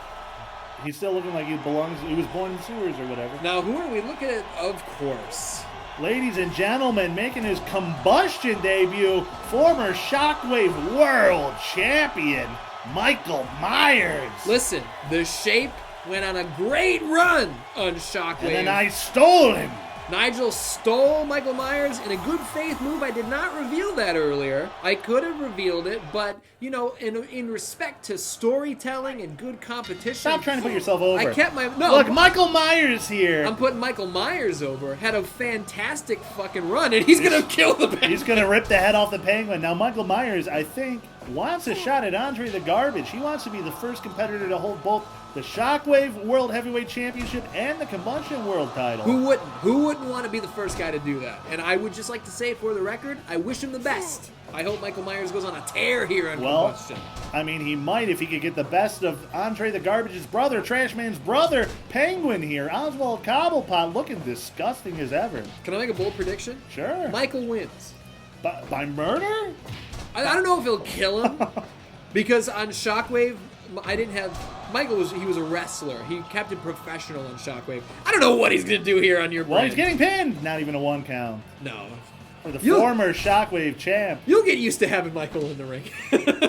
he's still looking like he belongs. He was born in sewers or whatever. Now, who are we looking at? Of course. Ladies and gentlemen, making his Kombustion debut, former Shockwave World Champion Michael Myers. Listen, the Shape went on a great run on Shockwave. And then I stole him. Nigel stole Michael Myers in a good faith move. I did not reveal that earlier. I could have revealed it, but, you know, in respect to storytelling and good competition. Stop trying to put yourself over. I kept my... No, Look, Michael Myers here. I'm putting Michael Myers over. Had a fantastic fucking run, and he's going to kill the Penguin. He's going to rip the head off the Penguin. Now, Michael Myers, I think, wants a shot at Andre the Garbage. He wants to be the first competitor to hold both the Shockwave World Heavyweight Championship and the Combustion World title. Who wouldn't? Who wouldn't want to be the first guy to do that? And I would just like to say, for the record, I wish him the best. I hope Michael Myers goes on a tear here on Combustion. I mean, he might if he could get the best of Andre the Garbage's brother, Trashman's brother, Penguin here. Oswald Cobblepot looking disgusting as ever. Can I make a bold prediction? Sure. Michael wins. By murder? I don't know if he'll kill him, because on Shockwave, I didn't have... Michael was a wrestler. He kept it professional on Shockwave. I don't know what he's going to do here on your Well, brand. he's getting pinned. Not even a 1 count. No. For the You- former Shockwave champ. You'll get used to having Michael in the ring.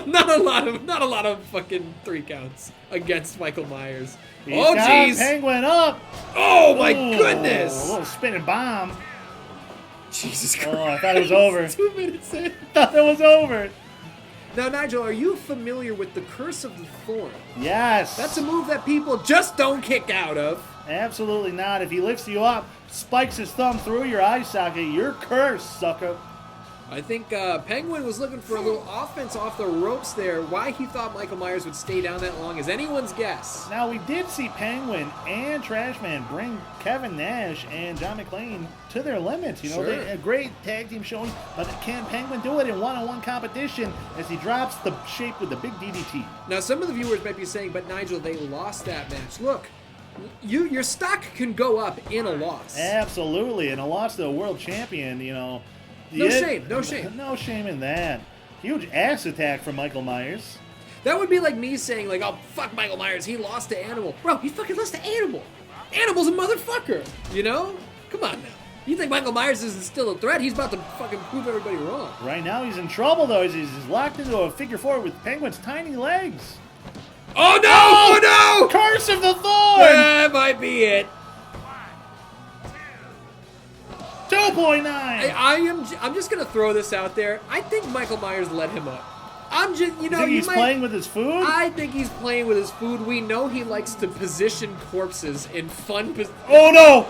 not a lot of fucking 3 counts against Michael Myers. He's Oh, got jeez. Penguin up. Oh, my Ooh, goodness. A little spinning bomb. Jesus Christ. Oh, I thought it was over. 2 minutes in. Thought it was over. Now, Nigel, are you familiar with the Curse of the Thorn? Yes. That's a move that people just don't kick out of. Absolutely not. If he lifts you up, spikes his thumb through your eye socket, you're cursed, sucker. I think Penguin was looking for a little offense off the ropes there. Why he thought Michael Myers would stay down that long is anyone's guess. Now, we did see Penguin and Trashman bring Kevin Nash and John McClane to their limits. You know, Sure. they a great tag team showing, but can Penguin do it in one-on-one competition as he drops the shape with the big DDT? Now, some of the viewers might be saying, but Nigel, they lost that match. Look, your stock can go up in a loss. Absolutely, and a loss to a world champion, you know. No shame, no shame. No shame in that. Huge ass attack from Michael Myers. That would be like me saying, like, oh, fuck Michael Myers, he lost to Animal. Bro, he fucking lost to Animal. Animal's a motherfucker, you know? Come on now. You think Michael Myers isn't still a threat? He's about to fucking prove everybody wrong. Right now he's in trouble, though. He's locked into a figure four with Penguin's tiny legs. Oh, no! Oh, no! Curse of the Thorn! That might be it. 2.9! I'm just gonna throw this out there. I think Michael Myers let him up. I'm just, you know, Think he's playing with his food? I think he's playing with his food. We know he likes to position corpses in fun positions. Oh no!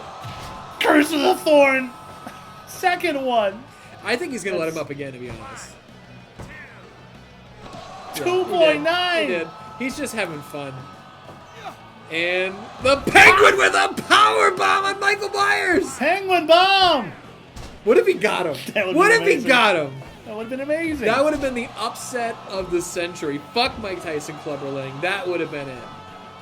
Curse of the Thorn! Second one! I think he's gonna let him up again, to be honest. 2.9! He did. He's just having fun. And the Penguin with a power bomb on Michael Myers. Penguin bomb! What if he got him? That would What be if he amazing. got him? That would have been amazing. That would have been the upset of the century. Fuck Mike Tyson Clubberling. That would have been it.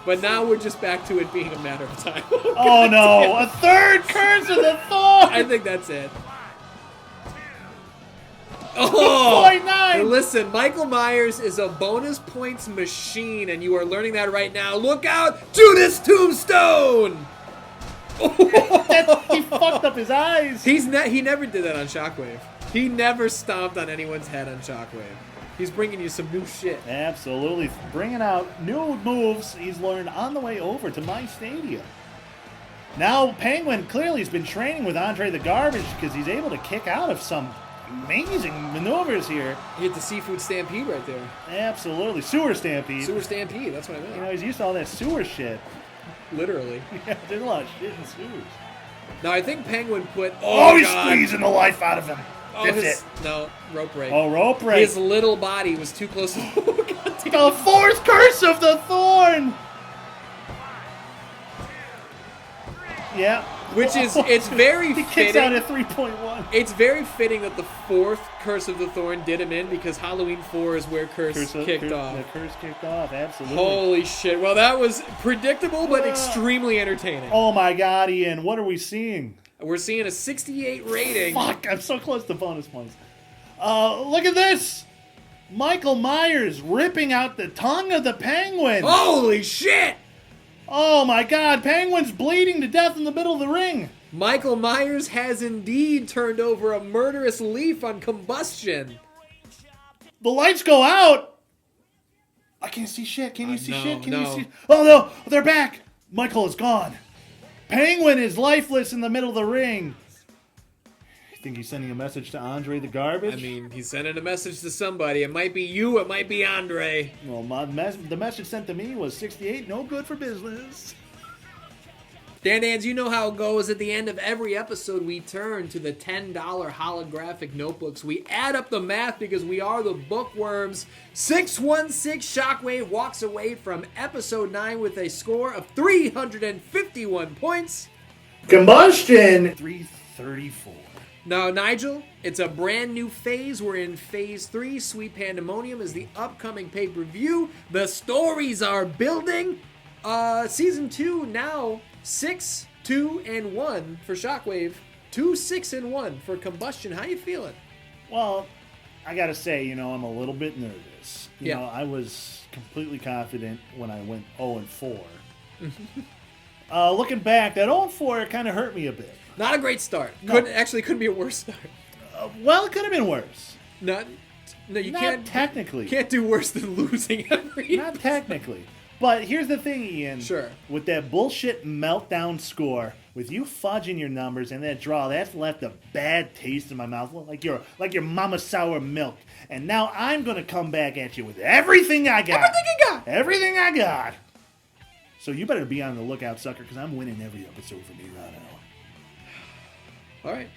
But now we're just back to it being a matter of time. Oh no! A third Curse of the Thorn! I think that's it. Oh! 2.9! Listen, Michael Myers is a bonus points machine, and you are learning that right now. Look out! Judas Tombstone! He fucked up his eyes. He never did that on Shockwave. He never stomped on anyone's head on Shockwave. He's bringing you some new shit. Absolutely. Bringing out new moves he's learned on the way over to my stadium. Now, Penguin clearly has been training with Andre the Garbage because he's able to kick out of some amazing maneuvers here. He hit the seafood stampede right there. Absolutely. Sewer stampede. Sewer stampede, that's what I You meant. know, he's used to all that sewer shit. Literally. Yeah, there's a lot of shit in sewers. Now, I think Penguin put... Oh, he's God. squeezing the life out of him. Oh, That's his, it. No, rope break. Oh, rope break. His little body was too close to... Oh, God damn. The fourth Curse of the Thorn. Yeah. Which is, it's very He kicks out fitting. at 3.1. It's very fitting that the fourth Curse of the Thorn did him in because Halloween 4 is where Curse kicked off. The curse kicked off, absolutely. Holy shit. Well, that was predictable but extremely entertaining. Oh my God, Ian, what are we seeing? We're seeing a 68 rating. Fuck, I'm so close to bonus points. Look at this. Michael Myers ripping out the tongue of the Penguin. Holy shit! Oh my God, Penguin's bleeding to death in the middle of the ring. Michael Myers has indeed turned over a murderous leaf on Kombustion. The lights go out. I can't see shit. Can you see no, shit? Can no. you see? Oh no, they're back. Michael is gone. Penguin is lifeless in the middle of the ring. You think he's sending a message to Andre the Garbage? I mean, he's sending a message to somebody. It might be you, it might be Andre. Well, the message sent to me was 68, no good for business. Dan, you know how it goes. At the end of every episode, we turn to the $10 holographic notebooks. We add up the math because we are the bookworms. 616 Shockwave walks away from episode 9 with a score of 351 points. Kombustion 334. Now, Nigel, it's a brand new phase. We're in phase 3. Sweet Pandemonium is the upcoming pay-per-view. The stories are building. Season 2 now 6, 2, and 1 for Shockwave. 2, 6, and 1 for Kombustion. How you feeling? Well, I gotta say, I'm a little bit nervous. You Yeah. know, I was completely confident when I went 0-4. Looking back, that 0-4 kind of hurt me a bit. Not a great start. No. Couldn't be a worse start. Well, it could have been worse. No, you Not can't. technically. Can't do worse than losing every. Not technically. But here's the thing, Ian. Sure. With that bullshit meltdown score, with you fudging your numbers and that draw, that's left a bad taste in my mouth, like your mama sour milk. And now I'm gonna come back at you with everything I got. Everything I got. So you better be on the lookout, sucker, because I'm winning every episode from here on out. All right.